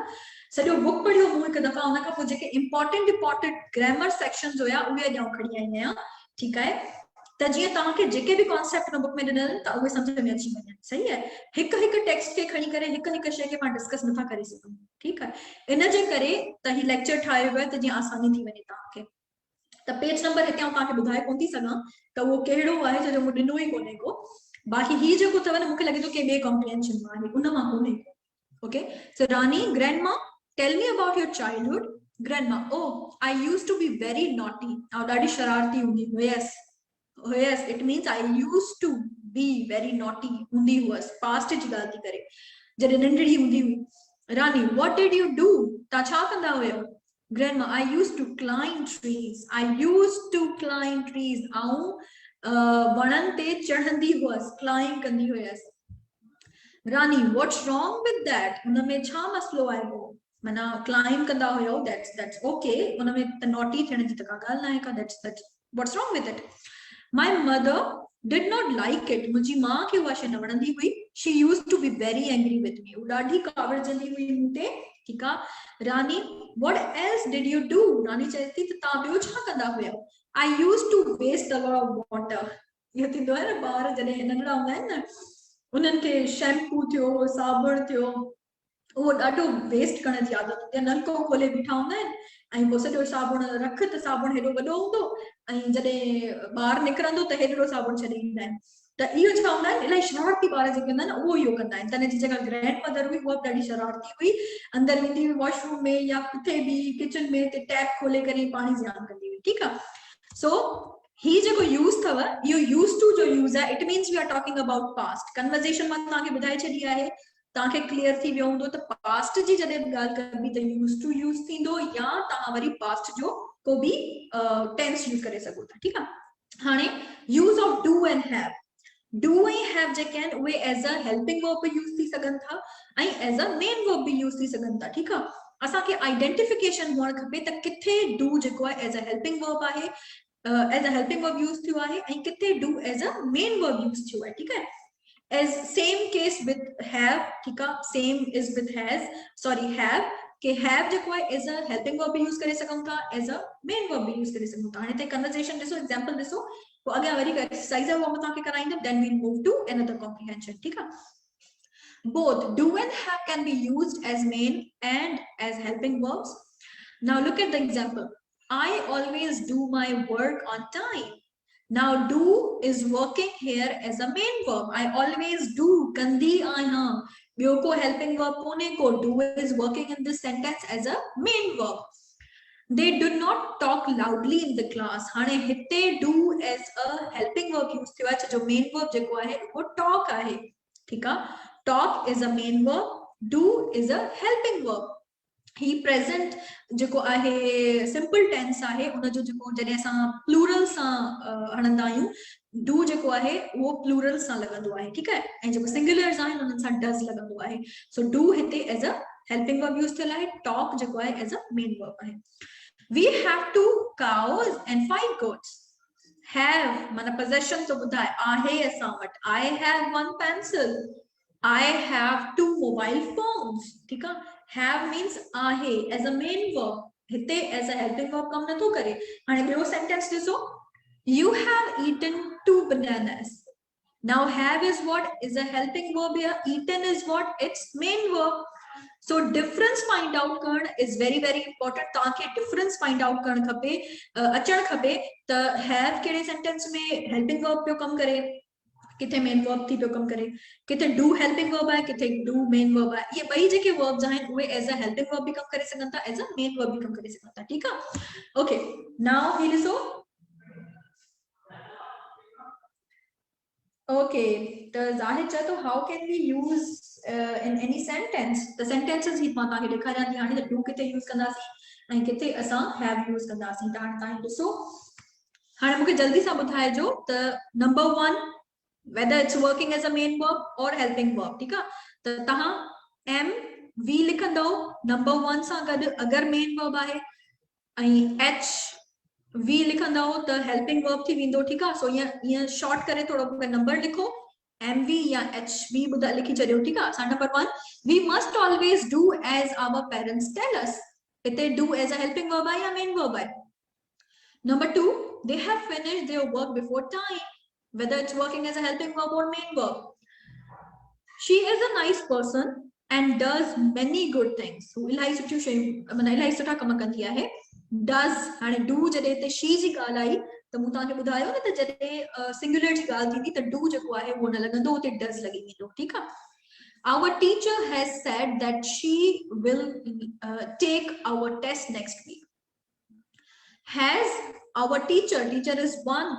A: सॼो बुक पढ़ियो मूं हिकु दफ़ा, उन खां पोइ जेके इंपॉर्टेंट ग्रामर सेक्शंस हुया उहे अॼु खणी आई आहियां, ठीक आहे। त जीअं तव्हांखे जेके बि कॉन्सेप्ट बुक में ॾिनल त उहे सम्झ में अची वञनि, सही आहे। हिकु हिकु टेक्स्ट खे खणी करे हिकु हिकु शइ खे पाण डिस्कस नथा करे सघूं, ठीक आहे। इन जे करे त ही लेक्चर ठाहियो वियो आहे त जीअं आसानी थी वञे तव्हांखे। त पेज नंबर हिते तव्हांखे ॿुधाए कोन थी सघां त उहो कहिड़ो आहे जो मूं ॾिनो ई कोन्हे को। बाक़ी ही जेको अथव न मूंखे लॻे थो कि ॿिए कॉम्प्रिहेंशन मां आहे, उन मां कोन्हे को। Okay, so Rani, grandma, tell me about your childhood. Grandma, oh I used to be very naughty. ऐं ॾाढी शरारती हूंदी हुयसि। Yes, it means I used to be very naughty हूंदी हुअसि, पास्ट जी ॻाल्हि थी करे, जॾहिं नंढड़ी हूंदी हुई। रानी, what did you do? तव्हां छा कंदा हुयव? Grandma, I used to climb trees। I used to climb trees। आऊं वणनि ते चढ़ंदी हुअसि, क्लाइम कंदी हुयसि। रानी, what's wrong with that? उन में छा मसलो आहे वो? माना क्लाइम कंदा हुयो, that's okay। उन में त नॉटी थियण जी त का ॻाल्हि न आहे का, that's what's wrong with it? My mother did not like it। मुंहिंजी मां खे उहा शइ न वणंदी हुई। She used to be very angry with me। उहा ॾाढी कावड़जंदी हुई मूं ते, ठीकु आहे। रानी, what else did you do? रानी चए थी त तव्हां ॿियो छा कंदा हुयव? I used to waste a lot of water। इहो थींदो आहे न ॿार जॾहिं नंढड़ा हूंदा आहिनि न, उन्हनि खे शैम्पू थियो, साबुण थियो, उहो ॾाढो वेस्ट करण जी आदत हूंदी आहे। नलको खोले बीठा हूंदा आहिनि ऐं पोइ सॼो साबुण रख त साबुण हेॾो वॾो हूंदो ऐं जॾहिं ॿाहिरि निकिरंदो त हेॾो साबुण छॾे ईंदा आहिनि। त इहो छा हूंदा आहिनि, इलाही शरारती ॿार जेके हूंदा आहिनि उहो इहो कंदा आहिनि। तॾहिं जी जेका ग्रैंड मदर हुई उहा बि ॾाढी शरारती हुई, अंदरि वेंदी हुई वॉशरूम में या किथे बि किचन में ते टैप खोले करे पाणी ज़ियान कंदी हुई, ठीकु आहे। सो ही जेको यूज़ अथव इहो यूज़ टू जो यूज़ आहे, it means we are talking about past. Conversation मां तव्हांखे ॿुधाए छॾी आहे, तव्हांखे क्लियर थी वियो हूंदो त पास्ट जी जॾहिं ॻाल्हि करबी त यूज़ टू यूज़ थींदो, या तव्हां वरी पास्ट जो को बि टेंस यूज़ करे सघो था, ठीकु आहे। हाणे use of do and have. Do ऐं हैव जेके आहिनि उहे as a helping verb be use थी सघनि था ऐं as a main verb be use थी सघनि था, ठीकु आहे। असांखे आइडेंटिफिकेशन हुअणु खपे त किथे डू जेको आहे एज़ अ हेल्पिंग वर्ब आहे, as a helping verb use थियो आहे ऐं किथे do as a main verb use थियो आहे, ठीकु आहे। As same case with have, ठीक है, same is with has, sorry have, के have जेको आहे as a helping verb भी यूज करे सघूं था, as a main verb भी यूज करे सघूं था। हाणे ते conversation ॾिसो, example ॾिसो, पोइ अॻियां वरी exercise आहे उहो मां तव्हांखे कराईंदमि, then we'll move to another comprehension, ठीक है। Both do and have can be used as main and as helping verbs। Now look at the example। I always do my work on time। Now do is working here as a main verb। I always do कंदी आहियां, ॿियो को helping verb कोन्हे को, do is working in this sentence as a main verb। They do not talk loudly in the class। हाणे हिते do as a helping verb use थियो आहे, जो main verb जेको आहे वो talk आहे, ठीकु आहे। talk is a main verb, do is a helping verb. He present जो आहे सिंपल टेंस आहे उन जो जो जने सा प्लूरल सा हणंदा आहियूं डू जो आहे वो प्लूरल सा लगंदो आहे ठीक है ऐं जो सिंगुलर्स आहिनि उन्हनि सा डज लगंदो आहे सो डू हिते as a helping verb use थियल आहे टॉक जो आहे एज अ मेन वर्ब आहे we have 2 cows and 5 goats have माना possession तो बुधाए आहे असां what I have 1 pencil I have 2 mobile phones ठीक है have means आहे as a main verb हिते as a helping verb कम नथो करे हाणे ॿियो सेंटेंस ॾिसो you have eaten 2 bananas now have is what is a helping verb here eaten is what its main verb so difference find out Karan is very important ताके difference find out करण खपे अचण खपे त have कहिड़े sentence में helping verb पियो कम करे किथे मेन वर्ब थी पियो कम करे किथे डू हेल्पिंग वर्ब है किथे डू मेन वर्ब है ये ॿई जेके वर्ब्स आहिनि उहे एज अ हेल्पिंग वर्ब भी कम करे सघनि था एज अ मेन वर्ब भी कम करे सघनि था ठीक है ओके नाउ ही ॾिसो ओके त ज़ाहिर चए तो how can we use in any sentence the sentences ही मां तव्हांखे ॾेखारियां थी हाणे त डू किथे यूज कंदासीं ऐं किथे असां हैव यूज कंदासीं त हाणे तव्हां ॾिसो हाणे मूंखे जल्दी सां ॿुधाइजो त number 1 whether it's working as a main verb or helping verb ठीक है तो तहां m v लिखंदो नंबर 1 सा अगर main verb आहे ऐं h v लिखंदो तो helping verb थी विंदो ठीक है सो ये शॉर्ट करे थोड़ो नंबर लिखो m v या h v बुधा लिखी छडियो ठीक है सा number 1 we must always do as our parents tell us इते do as a helping verb है या main verb है number 2 they have finished their work before time whether it's working as a helping verb or main verb. She is a nice person and does many good things. So इलाही सुठियूं शयूं माना इलाही सुठा कम कंदी आहे does हाणे do जॾहिं ते she जी ॻाल्हि आई त मूं तव्हांखे ॿुधायो न त जॾहिं सिंगुलर जी ॻाल्हि थींदी त do जेको आहे उहो न लॻंदो उते does लॻी वेंदो ठीकु आहे Our teacher has said that she will take our test next week. Has our teacher is one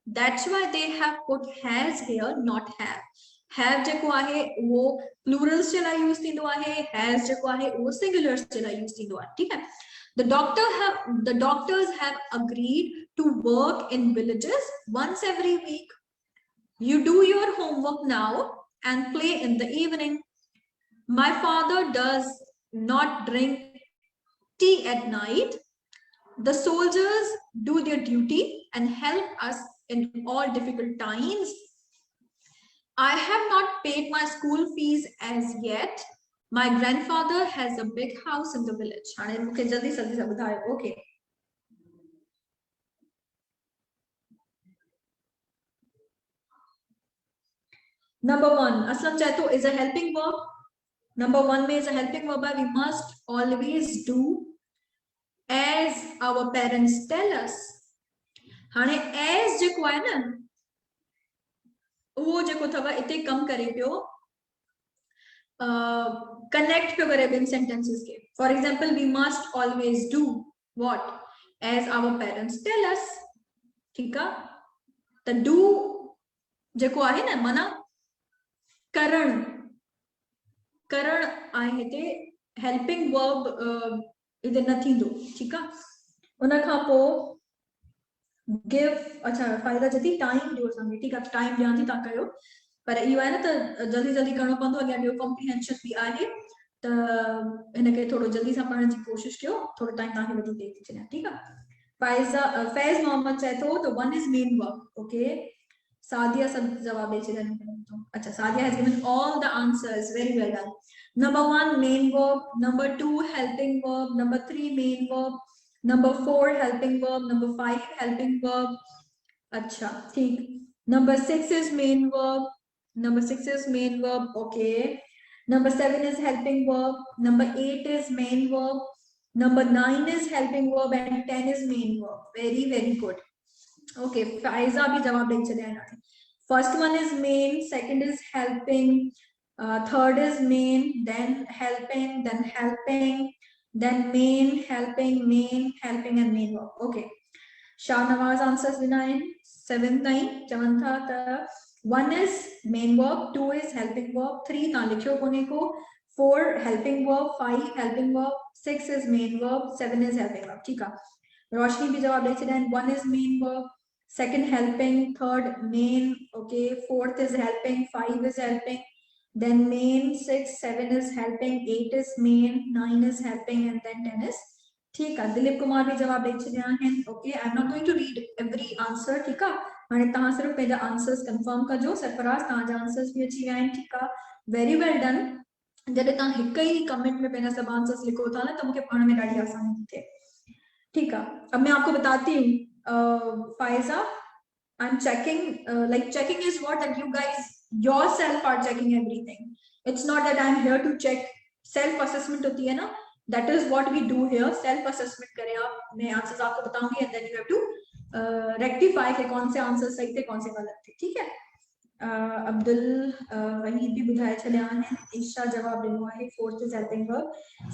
A: that's why they have put has here not have जेको आहे वो plurals जे लाइ यूज थींदो आहे has जेको आहे वो singulars जे लाइ यूज थींदो आहे ठीक है the doctors have agreed to work in villages once every week you do your homework now and play in the evening my father does not drink tea at night the soldiers do their duty and help us in all difficult times. I have not paid my school fees as yet. My grandfather has a big house in the village. Okay. Number 1, Aslam Chaito is a helping verb. Number 1 is a helping verb. We must always do as our parents tell us. हाणे as जेको आहे न वो जेको थव इते कम करे पियो कनेक्ट पियो करे ॿिनि सेंटेंसेस के for example we must always do what as our parents tell us ठीक है त डू जेको आहे न माना करण करण आहे हिते हेल्पिंग वर्ब इते न थींदो ठीक आहे उन खां पोइ give अच्छा फायदा जति टाइम ॾियो असांखे ठीक आहे टाइम ॾियां थी तव्हां कयो पर इहो आहे न त जल्दी जल्दी करणो पवंदो अॻियां ॿियो कॉम्प्रिहेंशन बि आहे त हिनखे थोरो जल्दी सां पढ़ण जी कोशिशि कयो थोरो टाइम तव्हांखे वधीक ॾेई थी छॾियां ठीकु आहे फैज़ मोहम्मद चए थो त 1 is main verb okay Sadia सब जवाब ॾेई छॾिया अच्छा Sadia has given all the answers very well done number 1 main verb number 2 helping verb number 3 main verb number 4 helping verb number 5 helping verb अच्छा ठीक number 6 is main verb okay number 7 is helping verb number 8 is main verb number 9 is helping verb and 10 is main verb very good okay Faiza bhi jawab de chale first one is main second is helping third is main then helping then main helping and main verb okay Shahnawaz answers 9 7 9 Chavantha 1 is main verb, 2 is helping verb, 3 ता लिखियो कोने को, 4 helping verb, 5 helping verb, 6 is main verb, 7 is helping verb. ठीक है, रोशनी भी जवाब दे चुके हैं. 1 is main verb, second helping, third main, okay, fourth is helping, 5 is helping, then main, 6, 7 is helping, 8 is main, 9 is helping, and then 10 is. ठीक है, दिलीप कुमार भी जवाब दे चुके हैं. Okay, I am not going to read every answer. ठीक है, हाणे तव्हां सिर्फ पंहिंजा आंसर्स कंफर्म कजो. सरफराज तव्हांजा आंसर्स भी अची विया आहिनि. ठीक आहे, वेरी वेल डन. जॾहिं तव्हां हिक ही कमेंट में पंहिंजा सभु आंसर्स लिखो था न, त मूंखे पढ़ण में ॾाढी आसानी थी थिए. ठीक है, अब मैं आपको बताती हूँ. Pfizer, I am checking, like checking is what that you guys yourself are checking everything. It's not that I'm here to check. Self assessment होती है ना, that is what we do here. Self assessment करें आप, मैं answers आपको बताऊंगी and then you have to rectify कि कौन से आंसर सही थे कौन से गलत थे. ठीक है, अब्दुल वहीद भी बुधाए चले आने. ईशा जवाब ॾिनो आहे, 4th is helping verb.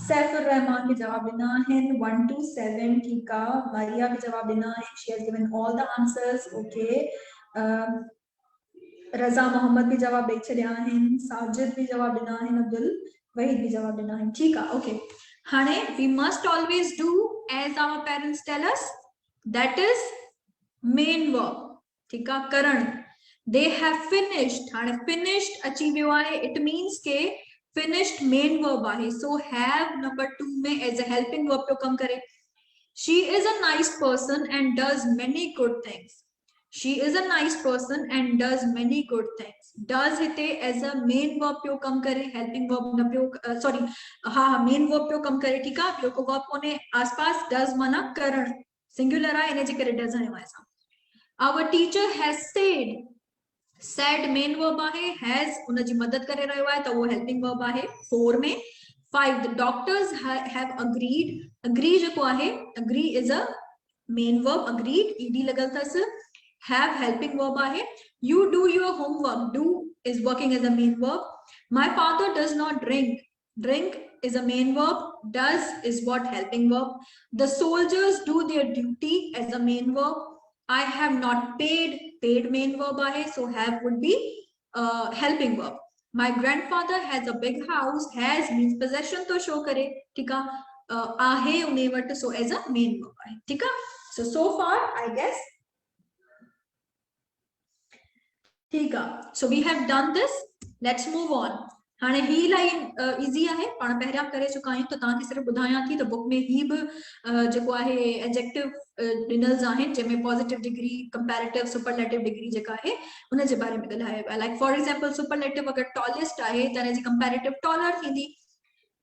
A: Saifur Rahman भी जवाब ॾिना आहिनि, 1 to 7. ठीक आहे, मारिया भी जवाब ॾिना आहे. She has given all the answers. Okay, रजा मोहम्मद भी जवाब दे छॾिया आहिनि, साजिद भी जवाब ॾिना आहिनि, अब्दुल वहीद भी जवाब ॾिना आहिनि. ठीक आहे, ओके. हाणे we must always do as our parents tell us, that is main verb. ठीक आहे, करण. they have finished. हाणे finished अची वियो आहे, it means के finished main verb आहे. so have number 2 में as a helping verb पियो कम करे. she is a nice person and does many good things. She is a nice person and does many good things. Does हिते as a main verb पियो कम करे, helping verb न पियो, sorry, हाँ main verb पियो कम करे. ठीक आहे, ॿियो को verb कोने आसपास. does माना करण, singular आहे, इन जे करे does हणियो आहे असां. Our teacher has said. said main verb आहे, has उन जी मदद करे रहियो आहे, त उहो helping verb आहे 4 में. 5 the doctors have agreed. agree जेको आहे, agree is a main verb, agreed ed लॻल अथसि. have helping verb आहे. you do your homework. do is working as a main verb. my father does not drink. drink is a main verb. does is what, helping verb. the soldiers do their duty as a main verb. I have not paid. paid main verb आहे, so have would be helping verb. my grandfather has a big house. has means possession to show करे. ठीक आहे, उने वटि, so as a main verb आहे. ठीक आहे, so far I guess. ठीक आहे, so we have done this. let's move on. हाणे ही लाइन इजी आहे, पाण पहिरियां करे चुका आहियूं, त तव्हांखे सिर्फ़ु ॿुधायां थी त बुक में ही बि जेको आहे एडजेक्टिव ॾिनल आहिनि, जंहिंमें positive degree, comparative, superlative degree जेका आहे उन जे बारे में ॻाल्हायो आहे. लाइक फॉर एग्जांपल सुपरलेटिव अगरि टॉलेस्ट आहे त हिन जी कंपैरेटिव टॉलर थींदी.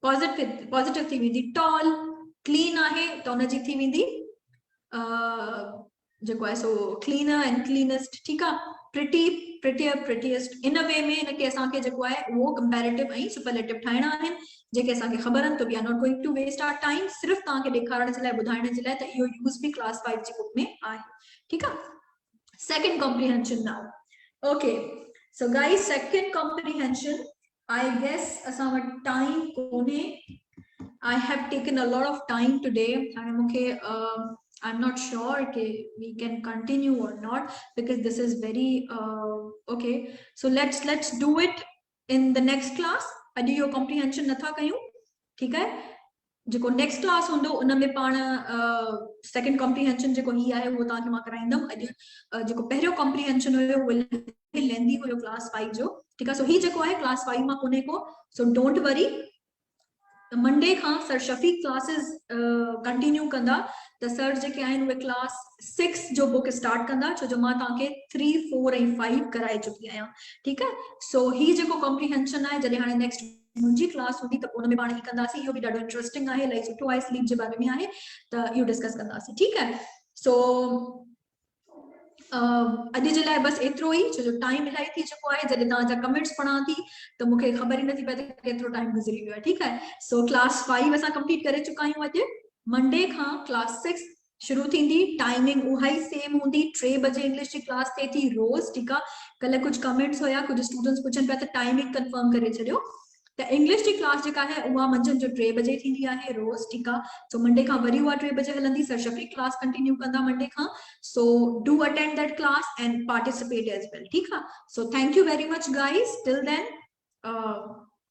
A: पॉजिटिव थी वेंदी टॉल. क्लीन आहे त उन जी थी वेंदी जेको आहे सो क्लीनर एंड क्लीनेस्ट. ठीक आहे, प्रिटी, prettier, prettiest. इन वे में इनके असांखे जेको आहे उहो कंपैरेटिव ऐं सुपरलेटिव ठाहिणा आहिनि, जेके असांखे ख़बर आहिनि. तो we are not going to waste our time. सिर्फ़ु तव्हांखे ॾेखारण जे लाइ, ॿुधाइण जे लाइ, त इहो यूज़ बि क्लास 5 जी बुक में आहे. ठीक आहे, second comprehension now. Okay, so guys, second comprehension, I guess असां वटि टाइम कोन्हे. I have taken a lot of time today. हाणे मूंखे I'm not sure if we can continue or not, because this is very okay. So let's do it in the next class. अॼु इहो comprehension नथा कयूं. ठीक है, जेको next class हूंदो उन में पाण सेकंड कॉम्प्रिहेंशन जेको ही आहे उहो तव्हांखे मां कराईंदमि. अॼु जेको पहिरियों कॉम्प्रिहेंशन हुयो उहो लेंदी हुयो क्लास 5 जो. ठीक आहे, सो ही जेको आहे क्लास 5 मां कोन्हे को. सो डोंट वरी, मंडे खां सर शफीक क्लासेस कंटिन्यू कंदा. त सर जेके आहिनि उहे क्लास 6 जो बुक स्टार्ट कंदा, छो जो मां तव्हांखे 3, 4 ऐं 5 कराए चुकी आहियां. ठीक आहे, सो ही जेको कॉम्प्रिहेंशन आहे, जॾहिं हाणे नेक्स्ट मुंहिंजी क्लास हूंदी त उन में पाण ही कंदासीं. इहो बि ॾाढो इंटरेस्टिंग आहे, इलाही सुठो आहे, स्लीप जे बारे में आहे, त इहो डिस्कस कंदासीं. ठीक आहे, सो अॼु जे लाइ बस एतिरो ई, छो जो टाइम इलाही थी चुको आहे. जॾहिं तव्हांजा कमेंट्स पढ़ां थी त मूंखे ख़बर ई नथी पए त केतिरो टाइम गुज़री वियो आहे. ठीक आहे, सो क्लास 5 असां कंप्लीट करे चुका आहियूं. अॼु मंडे खां क्लास 6 शुरू थींदी. टाइमिंग उहा ई सेम हूंदी, 3 बजे इंग्लिश जी क्लास थिए थी रोज़. ठीक आहे, कल्ह कुझु कमेंट्स हुया, कुझु स्टूडेंट्स पुछनि पिया त टाइमिंग कंफर्म करे छॾियो. त इंग्लिश जी क्लास जेका है उहा मंझंदि जो 3 बजे थींदी आहे रोज, ठीक आहे। सो मंडे खां वरी उहा 3 बजे हलंदी, सरशफी क्लास कंटिन्यू कंदा मंडे खां। So do attend that class and participate as well, ठीक आहे। So thank you very much guys, till then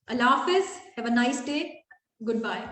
A: अल्लाह हाफिज, have a nice day, good bye.